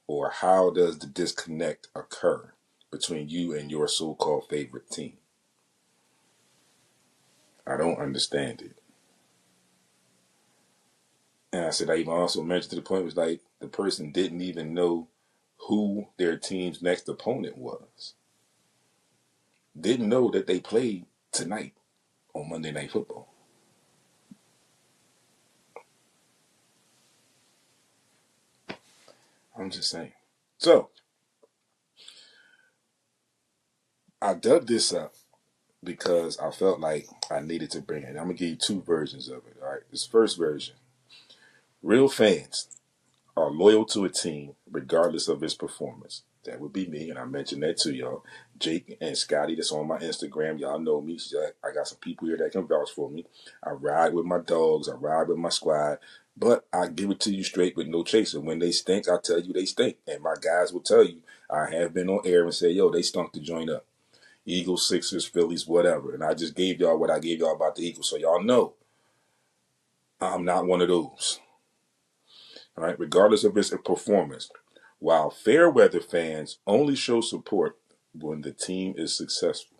or how does the disconnect occur between you and your so-called favorite team? I don't understand it. And I said, I even also mentioned to the point was like the person didn't even know who their team's next opponent was. Didn't know that they played tonight on Monday Night Football. I'm just saying. So, I dug this up because I felt like I needed to bring it. I'm going to give you two versions of it. All right. This first version, real fans are loyal to a team regardless of its performance. That would be me, and I mentioned that to y'all. Jake and Scotty, that's on my Instagram. Y'all know me. I got some people here that can vouch for me. I ride with my dogs. I ride with my squad. But I give it to you straight with no chaser. When they stink, I tell you they stink. And my guys will tell you, I have been on air and say, yo, they stunk to join up. Eagles, Sixers, Phillies, whatever. And I just gave y'all what I gave y'all about the Eagles. So y'all know I'm not one of those. All right, regardless of its performance. While fair weather fans only show support when the team is successful,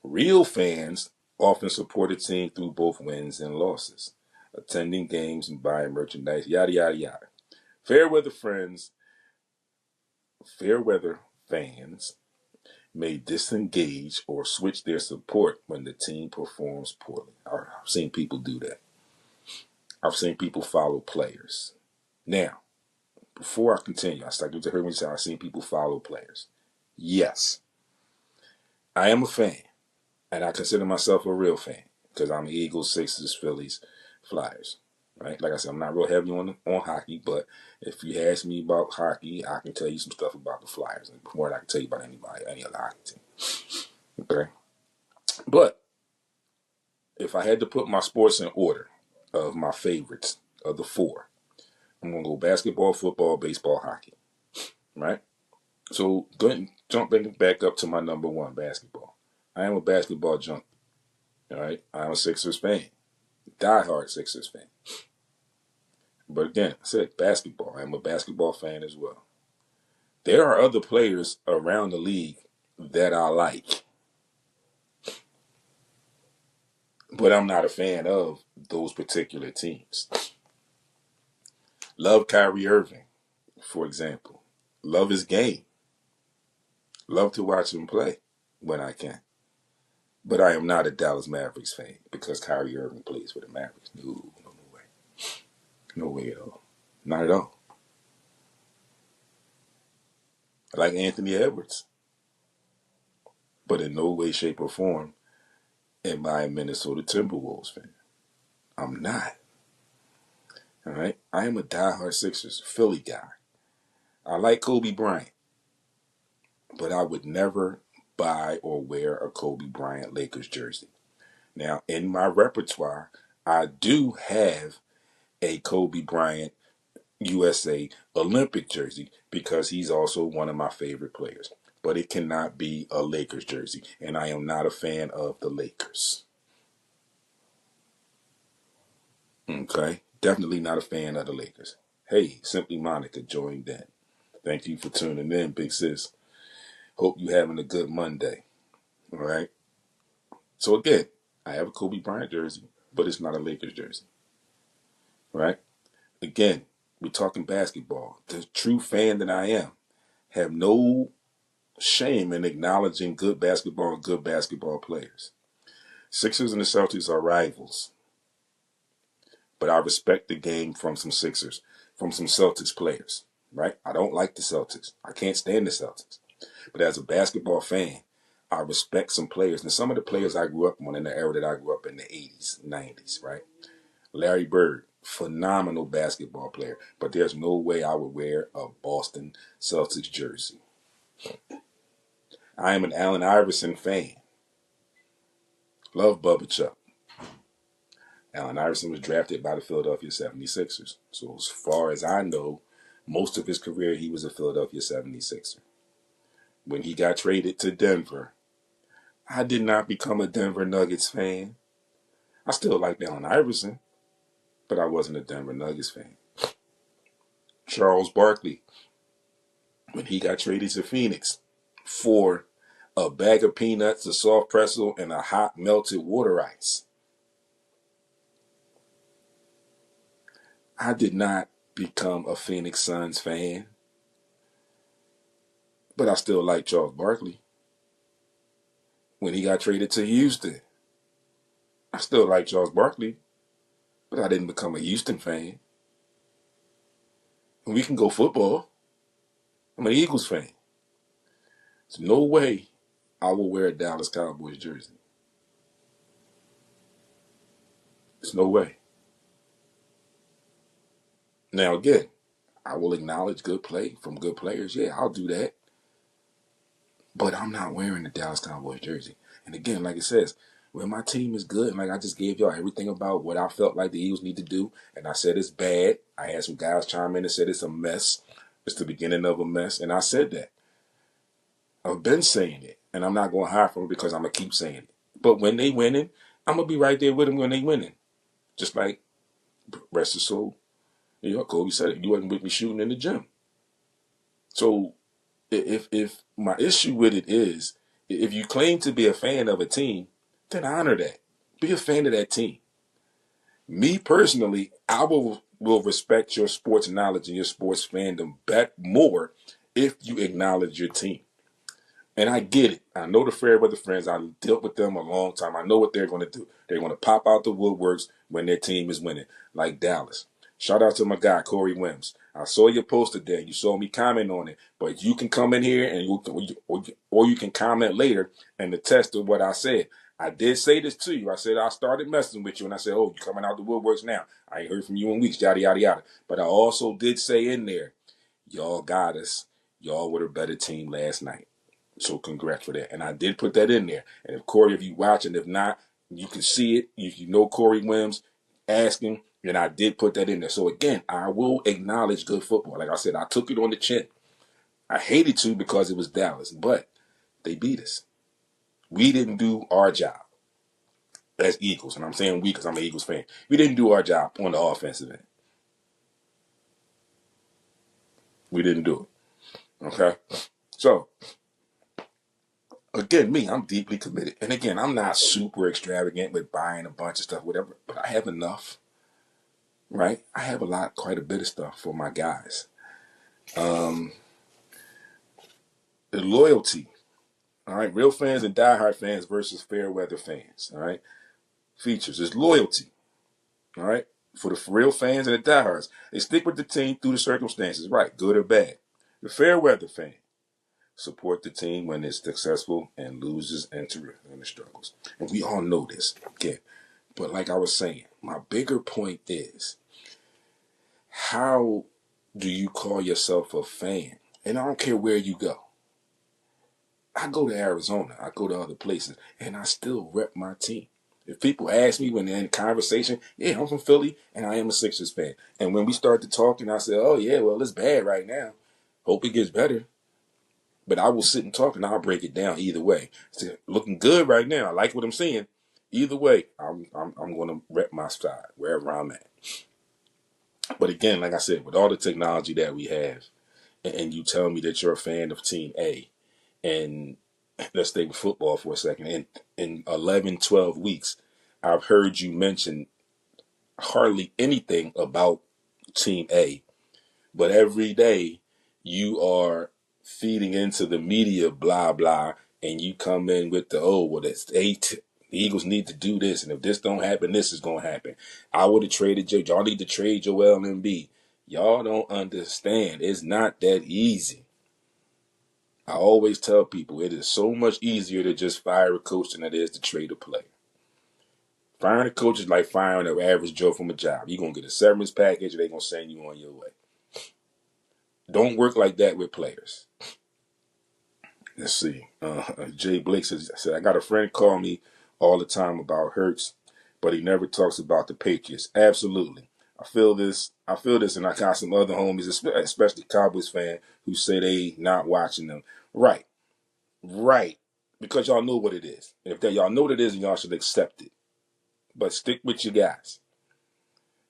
real fans often support a team through both wins and losses, attending games and buying merchandise, yada, yada, yada. Fair weather fans may disengage or switch their support when the team performs poorly. I've seen people do that. I've seen people follow players. Now, before I continue, I started to hear me say I've seen people follow players. Yes, I am a fan, and I consider myself a real fan because I'm Eagles, Sixers, Phillies, Flyers. Right? Like I said, I'm not real heavy on hockey, but if you ask me about hockey, I can tell you some stuff about the Flyers more than I can tell you about any other hockey team. Okay, but if I had to put my sports in order of my favorites of the four, I'm gonna go basketball, football, baseball, hockey. Right? So go ahead and jump back up to my number one, basketball. I am a basketball junkie. All right, I'm a Sixers fan, diehard Sixers fan. But again, I said basketball. I'm a basketball fan as well. There are other players around the league that I like, but I'm not a fan of those particular teams. Love Kyrie Irving, for example. Love his game. Love to watch him play when I can. But I am not a Dallas Mavericks fan because Kyrie Irving plays for the Mavericks. No way. No way at all. Not at all. I like Anthony Edwards. But in no way, shape, or form am I a Minnesota Timberwolves fan. I'm not. All right? I am a diehard Sixers Philly guy. I like Kobe Bryant. But I would never buy or wear a Kobe Bryant Lakers jersey. Now, in my repertoire, I do have a Kobe Bryant USA Olympic jersey because he's also one of my favorite players. But it cannot be a Lakers jersey, and I am not a fan of the Lakers. Okay? Definitely not a fan of the Lakers. Hey, Simply Monica joined in. Thank you for tuning in, big sis. Hope you having a good Monday. All right? So again, I have a Kobe Bryant jersey, but it's not a Lakers jersey. Right? Again, we're talking basketball. The true fan that I am have no shame in acknowledging good basketball and good basketball players. Sixers and the Celtics are rivals, but I respect the game from some Celtics players. Right? I don't like the Celtics. I can't stand the Celtics. But as a basketball fan, I respect some players. And some of the players I grew up on in the era that I grew up in the 80s, 90s, right? Larry Bird, phenomenal basketball player. But there's no way I would wear a Boston Celtics jersey. I am an Allen Iverson fan. Love Bubba Chuck. Allen Iverson was drafted by the Philadelphia 76ers. So as far as I know, most of his career he was a Philadelphia 76er. When he got traded to Denver, I did not become a Denver Nuggets fan. I still liked Allen Iverson, but I wasn't a Denver Nuggets fan. Charles Barkley, when he got traded to Phoenix for a bag of peanuts, a soft pretzel, and a hot melted water ice, I did not become a Phoenix Suns fan, but I still like Charles Barkley. When he got traded to Houston, I still like Charles Barkley, but I didn't become a Houston fan. And we can go football. I'm an Eagles fan. There's no way I will wear a Dallas Cowboys jersey. There's no way. Now, again, I will acknowledge good play from good players. Yeah, I'll do that. But I'm not wearing the Dallas Cowboys jersey. And again, like it says, when my team is good, and like I just gave y'all everything about what I felt like the Eagles need to do, and I said it's bad. I had some guys chime in and said it's a mess. It's the beginning of a mess. And I said that. I've been saying it. And I'm not going to hide from it because I'm going to keep saying it. But when they winning, I'm going to be right there with them when they winning. Just like, rest his soul. You know, Kobe said it. You wasn't with me shooting in the gym. So if my issue with it is, if you claim to be a fan of a team, then honor that. Be a fan of that team. Me personally, I will respect your sports knowledge and your sports fandom back more if you acknowledge your team. And I get it. I know the Fairweather friends. I dealt with them a long time. I know what they're going to do. They're going to pop out the woodworks when their team is winning, like Dallas. Shout out to my guy, Corey Wims. I saw your post today. You saw me comment on it. But you can come in here and or you can comment later and attest to what I said. I did say this to you. I said I started messing with you, and I said, oh, you're coming out the woodworks now. I ain't heard from you in weeks, yada, yada, yada. But I also did say in there, y'all got us. Y'all were a better team last night. So congrats for that. And I did put that in there. And if Corey, if you watch, and if not, you can see it. You know Corey Wims asking, and I did put that in there. So again, I will acknowledge good football. Like I said, I took it on the chin. I hated to because it was Dallas, but they beat us. We didn't do our job as Eagles. And I'm saying we because I'm an Eagles fan. We didn't do our job on the offensive end. We didn't do it. Okay? So, again, I'm deeply committed. And again, I'm not super extravagant with buying a bunch of stuff, whatever, but I have enough, right? I have quite a bit of stuff for my guys. The loyalty, all right? Real fans and diehard fans versus fair weather fans, all right? Features is loyalty, all right? For the real fans and the diehards, they stick with the team through the circumstances, right? Good or bad. The fair weather fan, support the team when it's successful and loses and in the struggles. And we all know this, again. But like I was saying, my bigger point is, how do you call yourself a fan? And I don't care where you go. I go to Arizona, I go to other places, and I still rep my team. If people ask me when they're in conversation, yeah, I'm from Philly, and I am a Sixers fan. And when we start to talk, and I say, oh, yeah, well, it's bad right now. Hope it gets better. But I will sit and talk, and I'll break it down either way. It's looking good right now. I like what I'm seeing. Either way, I'm going to rep my side wherever I'm at. But again, like I said, with all the technology that we have, and you tell me that you're a fan of Team A, and let's stay with football for a second, in 11, 12 weeks, I've heard you mention hardly anything about Team A, but every day you are feeding into the media blah blah, and you come in with the that's 8. The Eagles need to do this, and if this don't happen, this is gonna happen. I would have traded y'all need to trade Joel Embiid. Y'all don't understand. It's not that easy. I always tell people it is so much easier to just fire a coach than it is to trade a player. Firing a coach is like firing an average Joe from a job. You're going to get a severance package, or they're going to send you on your way. Don't work like that with players. Let's see. Jay Blake said, I got a friend call me all the time about Hurts, but he never talks about the Patriots. Absolutely. I feel this, and I got some other homies, especially Cowboys fan, who say they not watching them. Right. Because y'all know what it is. And if y'all know what it is, y'all should accept it. But stick with your guys.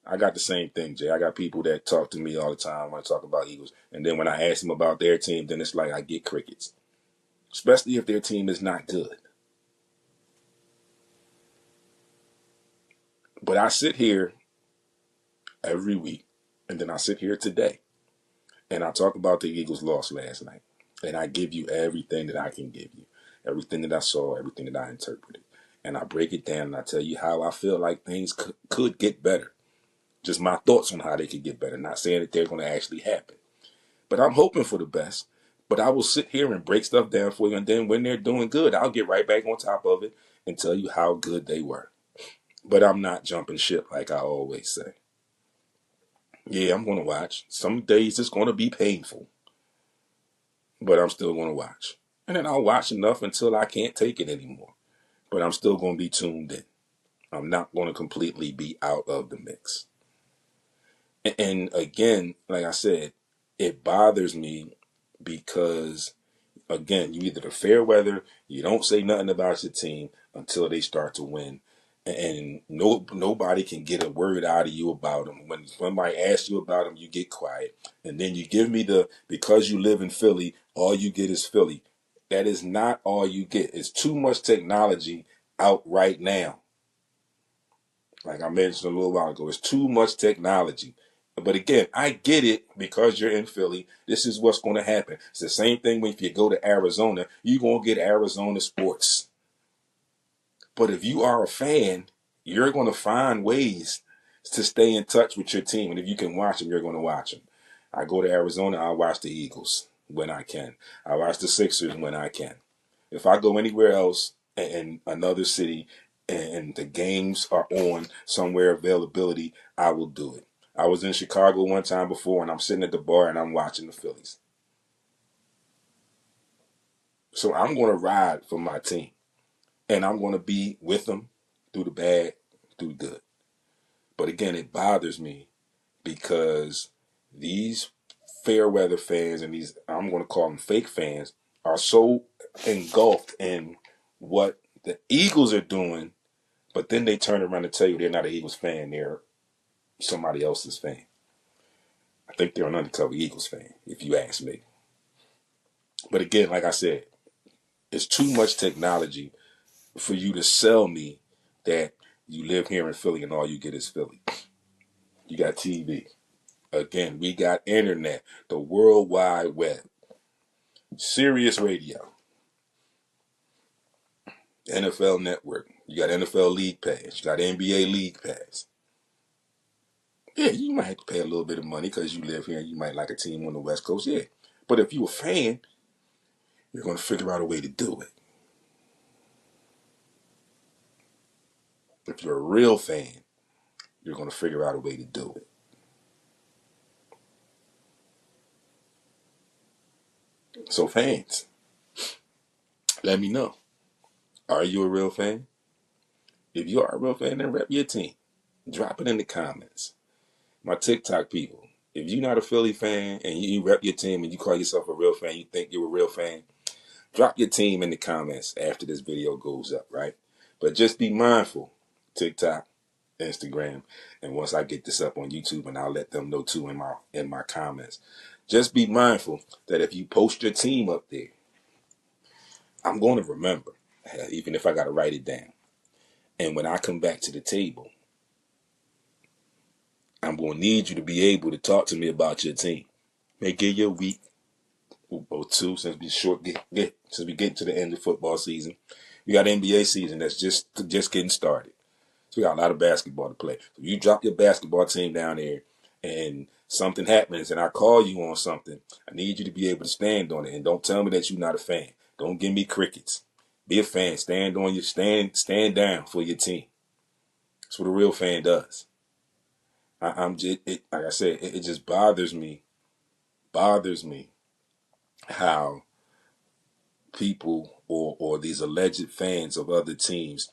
I got the same thing, Jay. I got people that talk to me all the time when I talk about Eagles. And then when I ask them about their team, then it's like I get crickets. Especially if their team is not good. But I sit here every week, and then I sit here today, and I talk about the Eagles' loss last night. And I give you everything that I can give you. Everything that I saw, everything that I interpreted. And I break it down, and I tell you how I feel like things could get better. Just my thoughts on how they could get better. Not saying that they're going to actually happen. But I'm hoping for the best. But I will sit here and break stuff down for you, and then when they're doing good, I'll get right back on top of it and tell you how good they were. But I'm not jumping ship like I always say. Yeah, I'm going to watch. Some days it's going to be painful, but I'm still going to watch. And then I'll watch enough until I can't take it anymore. But I'm still going to be tuned in. I'm not going to completely be out of the mix. And again, like I said, it bothers me because, again, you either the fair weather, you don't say nothing about your team until they start to win. And nobody can get a word out of you about them. When somebody asks you about them, you get quiet. And then you give me because you live in Philly, all you get is Philly. That is not all you get. It's too much technology out right now. Like I mentioned a little while ago, it's too much technology. But again, I get it because you're in Philly. This is what's going to happen. It's the same thing when if you go to Arizona, you're going to get Arizona sports. But if you are a fan, you're going to find ways to stay in touch with your team. And if you can watch them, you're going to watch them. I go to Arizona, I watch the Eagles when I can. I watch the Sixers when I can. If I go anywhere else in another city and the games are on somewhere availability, I will do it. I was in Chicago one time before, and I'm sitting at the bar and I'm watching the Phillies. So I'm going to ride for my team, and I'm going to be with them through the bad, through the good. But again, it bothers me because these fair weather fans and these, I'm going to call them fake fans, are so engulfed in what the Eagles are doing, but then they turn around and tell you they're not an Eagles fan, they're somebody else's fan. I think they're an undercover Eagles fan, if you ask me. But again, like I said, it's too much technology for you to sell me that you live here in Philly and all you get is Philly. You got TV. Again, we got internet, the World Wide Web, Sirius Radio, NFL Network. You got NFL League Pass. You got NBA League Pass. Yeah, you might have to pay a little bit of money because you live here and you might like a team on the West Coast. Yeah. But if you're a fan, you're going to figure out a way to do it. If you're a real fan, you're going to figure out a way to do it. So fans, let me know. Are you a real fan? If you are a real fan, then rep your team. Drop it in the comments. My TikTok people, if you're not a Philly fan and you rep your team and you call yourself a real fan, you think you're a real fan, drop your team in the comments after this video goes up, right? But just be mindful, TikTok, Instagram, and once I get this up on YouTube, and I'll let them know too in my comments. Just be mindful that if you post your team up there, I'm going to remember, even if I got to write it down. And when I come back to the table, I'm going to need you to be able to talk to me about your team. May give you a week or two since we get to the end of football season. We got NBA season that's just getting started. So we got a lot of basketball to play. So you drop your basketball team down there and something happens and I call you on something, I need you to be able to stand on it. And don't tell me that you're not a fan. Don't give me crickets. Be a fan. Stand down for your team. That's what a real fan does. I'm just, like I said, it just bothers me how people or these alleged fans of other teams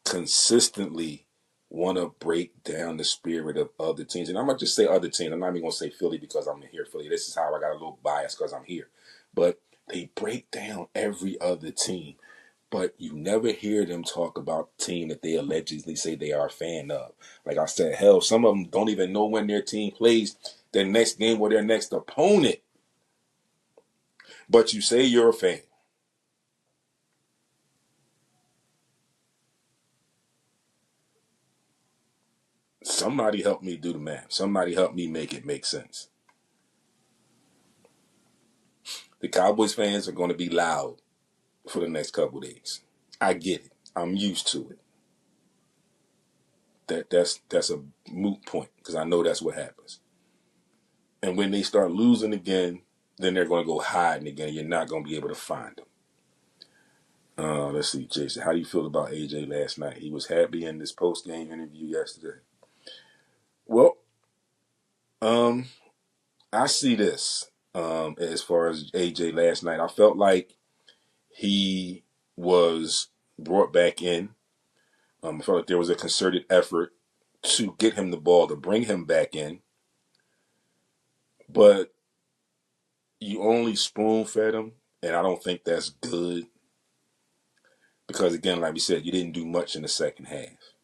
consistently want to break down the spirit of other teams. And I'm going to just say other teams. I'm not even going to say Philly because I'm here Philly. This is how I got a little bias because I'm here. But they break down every other team. But you never hear them talk about the team that they allegedly say they are a fan of. Like I said, hell, some of them don't even know when their team plays their next game or their next opponent. But you say you're a fan. Somebody help me do the math. Somebody help me make it make sense. The Cowboys fans are going to be loud for the next couple of days. I get it. I'm used to it. That's a moot point because I know that's what happens. And when they start losing again, then they're going to go hiding again. You're not going to be able to find them. Let's see, Jason, how do you feel about AJ last night? He was happy in this post-game interview yesterday. Well, I see this as far as AJ last night. I felt like he was brought back in. I felt like there was a concerted effort to get him the ball, to bring him back in. But you only spoon-fed him, and I don't think that's good. Because, again, like we said, you didn't do much in the second half.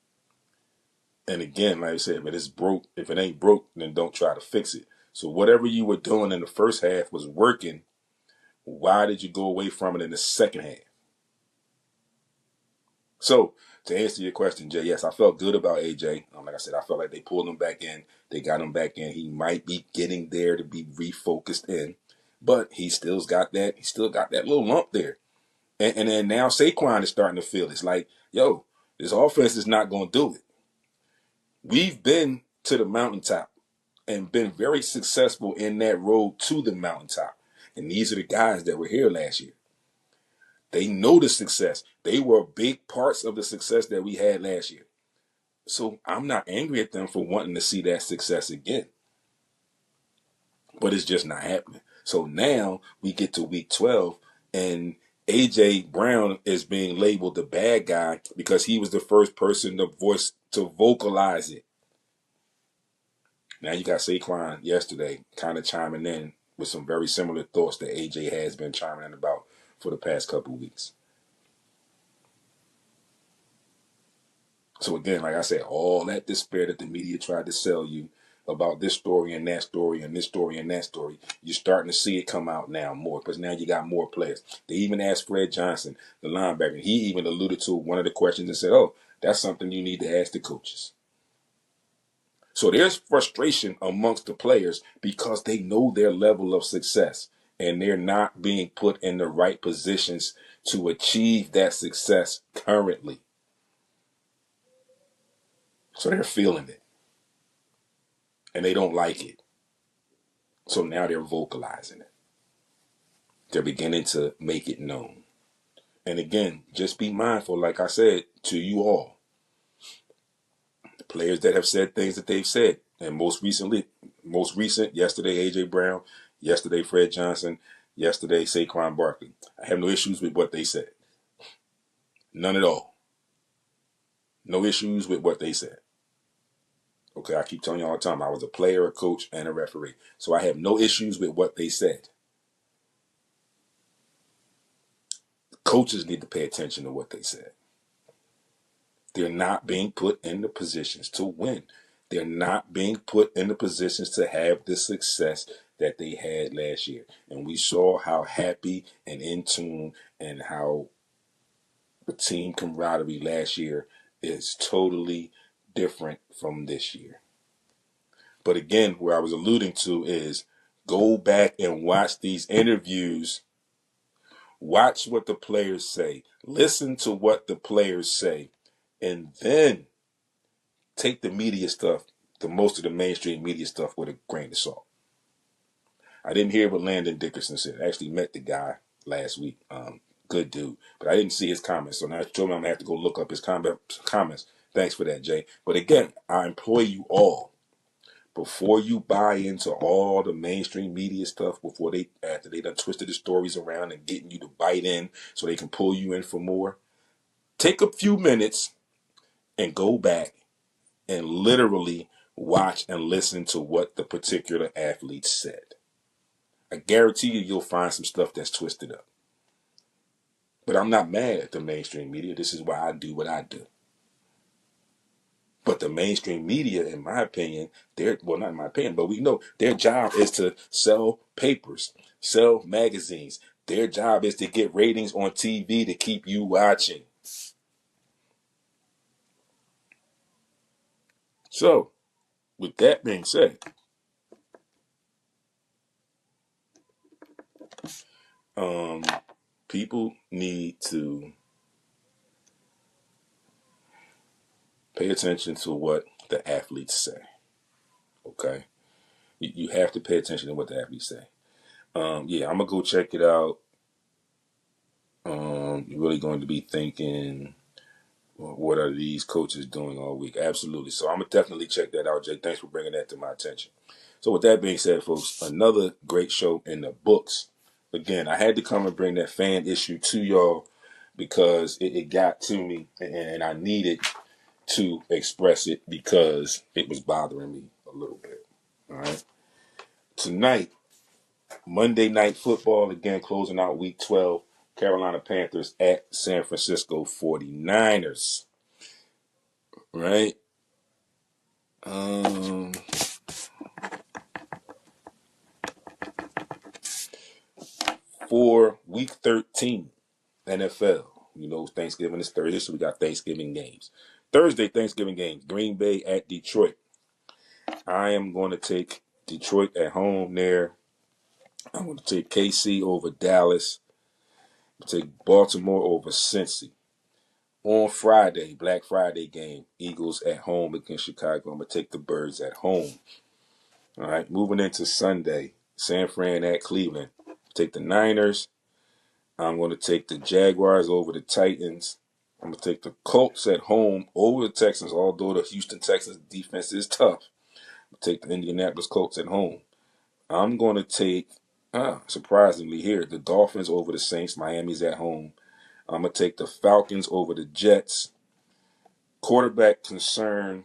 And, again, like I said, if it ain't broke, then don't try to fix it. So whatever you were doing in the first half was working. Why did you go away from it in the second half? So, to answer your question, Jay, yes, I felt good about AJ. Like I said, I felt like they pulled him back in. They got him back in. He might be getting there to be refocused in, but he still got that little lump there. And then now Saquon is starting to feel it. It's like, yo, this offense is not going to do it. We've been to the mountaintop and been very successful in that road to the mountaintop. And these are the guys that were here last year. They know the success. They were big parts of the success that we had last year. So I'm not angry at them for wanting to see that success again. But it's just not happening. So now we get to week 12 and A.J. Brown is being labeled the bad guy because he was the first person to vocalize it. Now you got Saquon yesterday kind of chiming in with some very similar thoughts that A.J. has been chiming in about for the past couple of weeks. So again, like I said, all that despair that the media tried to sell you about this story and that story and this story and that story, you're starting to see it come out now more because now you got more players. They even asked Fred Johnson, the linebacker. He even alluded to one of the questions and said, oh, that's something you need to ask the coaches. So there's frustration amongst the players because they know their level of success and they're not being put in the right positions to achieve that success currently. So they're feeling it. And they don't like it. So now they're vocalizing it. They're beginning to make it known. And again, just be mindful, like I said, to you all. The players that have said things that they've said. And most recent, yesterday, A.J. Brown, yesterday, Fred Johnson, yesterday, Saquon Barkley. I have no issues with what they said. None at all. No issues with what they said. Okay, I keep telling you all the time, I was a player, a coach, and a referee. So I have no issues with what they said. Coaches need to pay attention to what they said. They're not being put in the positions to win. They're not being put in the positions to have the success that they had last year. And we saw how happy and in tune and how the team camaraderie last year is totally different from this year. But again, where I was alluding to is go back and watch these interviews. Watch what the players say. Listen to what the players say. And then take the media stuff, most of the mainstream media stuff, with a grain of salt. I didn't hear what Landon Dickerson said. I actually met the guy last week. Good dude. But I didn't see his comments. So now I told me I'm going to have to go look up his comments. Thanks for that, Jay. But again, I implore you all, before you buy into all the mainstream media stuff, after they done twisted the stories around and getting you to bite in so they can pull you in for more, take a few minutes and go back and literally watch and listen to what the particular athlete said. I guarantee you'll find some stuff that's twisted up. But I'm not mad at the mainstream media. This is why I do what I do. But the mainstream media, in my opinion, not in my opinion, but we know their job is to sell papers, sell magazines. Their job is to get ratings on TV to keep you watching. So, with that being said, people need to pay attention to what the athletes say. Okay? You have to pay attention to what the athletes say. Yeah, I'm gonna go check it out. You're really going to be thinking, well, what are these coaches doing all week? Absolutely. So I'm gonna definitely check that out, Jay. Thanks for bringing that to my attention. So with that being said, folks, another great show in the books. Again, I had to come and bring that fan issue to y'all because it got to me, and I needed to express it because it was bothering me a little bit. All right. Tonight, Monday Night Football, again, closing out week 12. Carolina Panthers at San Francisco 49ers. Right? For week 13, NFL. You know, Thanksgiving is Thursday, so we got Thanksgiving games. Thursday, Thanksgiving games. Green Bay at Detroit. I am going to take Detroit at home there. I'm going to take KC over Dallas. I'm going to take Baltimore over Cincy. On Friday, Black Friday game, Eagles at home against Chicago. I'm going to take the Birds at home. All right, moving into Sunday, San Fran at Cleveland. Take the Niners. I'm going to take the Jaguars over the Titans. I'm going to take the Colts at home over the Texans, although the Houston Texans defense is tough. I'm going to take the Indianapolis Colts at home. I'm going to take, surprisingly here, the Dolphins over the Saints. Miami's at home. I'm going to take the Falcons over the Jets. Quarterback concern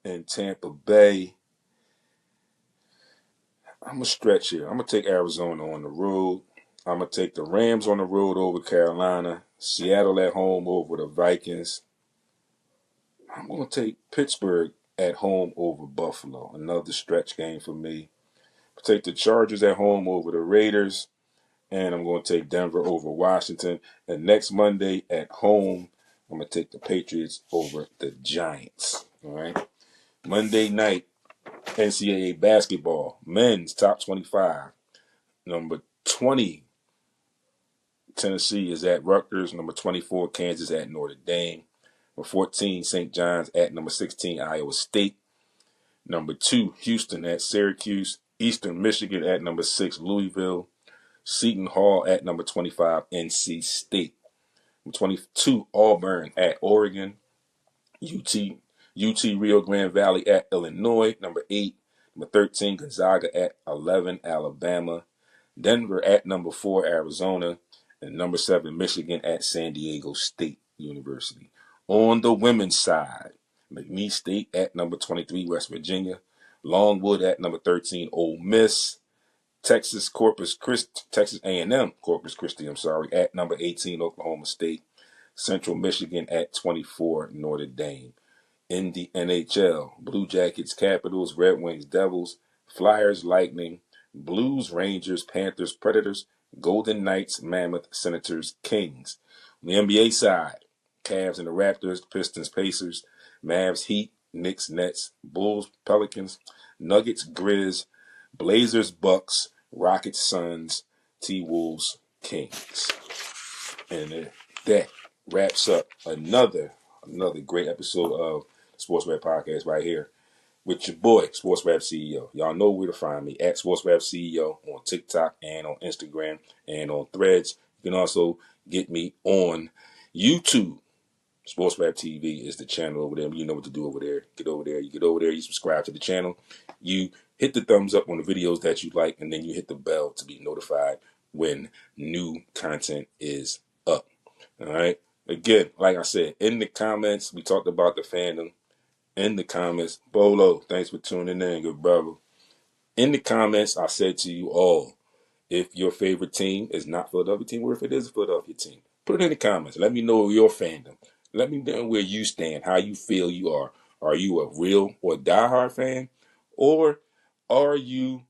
in Tampa Bay. I'm going to stretch here. I'm going to take Arizona on the road. I'm going to take the Rams on the road over Carolina. Seattle at home over the Vikings. I'm going to take Pittsburgh at home over Buffalo. Another stretch game for me. I'll take the Chargers at home over the Raiders. And I'm going to take Denver over Washington. And next Monday at home, I'm going to take the Patriots over the Giants. All right. Monday night, NCAA basketball. Men's top 25. Number 20, Tennessee is at Rutgers. Number 24, Kansas at Notre Dame. Number 14, St. John's at number 16, Iowa State. Number 2, Houston at Syracuse. Eastern Michigan at number 6, Louisville. Seton Hall at number 25, NC State. Number 22, Auburn at Oregon. UT Rio Grande Valley at Illinois. Number 8. Number 13, Gonzaga at 11, Alabama. Denver at number 4, Arizona. And number 7, Michigan at San Diego State University. On the women's side, McNeese State at number 23, West Virginia. Longwood at number 13, Ole Miss. Texas A&M Corpus Christi, at number 18, Oklahoma State. Central Michigan at 24, Notre Dame. In the NHL, Blue Jackets, Capitals, Red Wings, Devils, Flyers, Lightning, Blues, Rangers, Panthers, Predators, Golden Knights, Mammoth, Senators, Kings. On the NBA side, Cavs and the Raptors, Pistons, Pacers, Mavs, Heat, Knicks, Nets, Bulls, Pelicans, Nuggets, Grizz, Blazers, Bucks, Rockets, Suns, T-Wolves, Kings. And that wraps up another great episode of SportsRap Podcast right here with your boy, SportsRap CEO. Y'all know where to find me at SportsRap CEO on TikTok and on Instagram and on Threads. You can also get me on YouTube. SportsRap TV is the channel over there. You know what to do over there. Get over there. You get over there. You subscribe to the channel. You hit the thumbs up on the videos that you like, and then you hit the bell to be notified when new content is up. All right. Again, like I said, in the comments, we talked about the fandom. In the comments, Bolo, thanks for tuning in, good brother. In the comments, I said to you all, if your favorite team is not Philadelphia team, or if it is a Philadelphia team, put it in the comments. Let me know your fandom. Let me know where you stand, how you feel you are. Are you a real or diehard fan? Or are you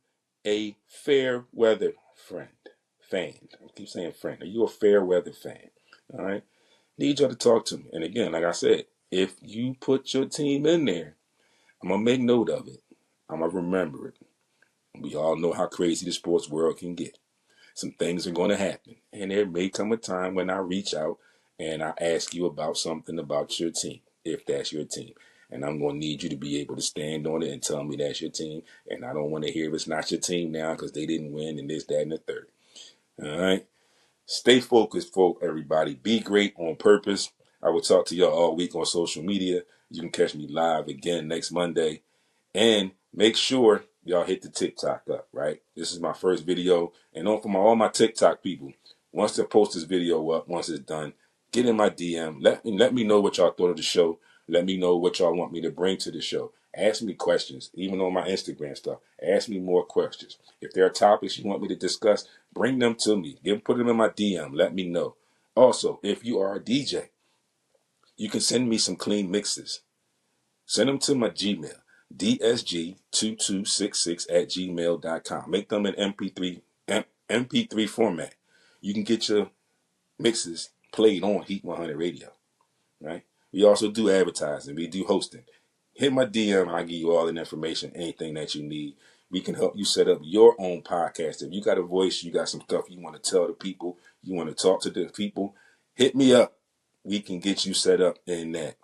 a fair weather fan? I keep saying friend. Are you a fair weather fan? All right. Need y'all to talk to me. And again, like I said, if you put your team in there, I'm going to make note of it. I'm going to remember it. We all know how crazy the sports world can get. Some things are going to happen. And there may come a time when I reach out and I ask you about something about your team, if that's your team. And I'm going to need you to be able to stand on it and tell me that's your team. And I don't want to hear if it's not your team now because they didn't win and this, that, and the third. All right? Stay focused, folk, everybody. Be great on purpose. I will talk to y'all all week on social media. You can catch me live again next Monday. And make sure y'all hit the TikTok up, right? This is my first video. And on for all my TikTok people, once I post this video up, once it's done, get in my DM. Let me know what y'all thought of the show. Let me know what y'all want me to bring to the show. Ask me questions, even on my Instagram stuff. Ask me more questions. If there are topics you want me to discuss, bring them to me. Put them in my DM. Let me know. Also, if you are a DJ, you can send me some clean mixes. Send them to my Gmail, dsg2266@gmail.com. Make them in MP3 format. You can get your mixes played on Heat 100 Radio, right? We also do advertising. We do hosting. Hit my DM. I'll give you all the information, anything that you need. We can help you set up your own podcast. If you got a voice, you got some stuff you want to tell the people, you want to talk to the people, hit me up. We can get you set up in that.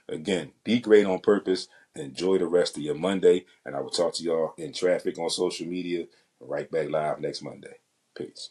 Again, be great on purpose. Enjoy the rest of your Monday. And I will talk to y'all in traffic on social media. Right back live next Monday. Peace.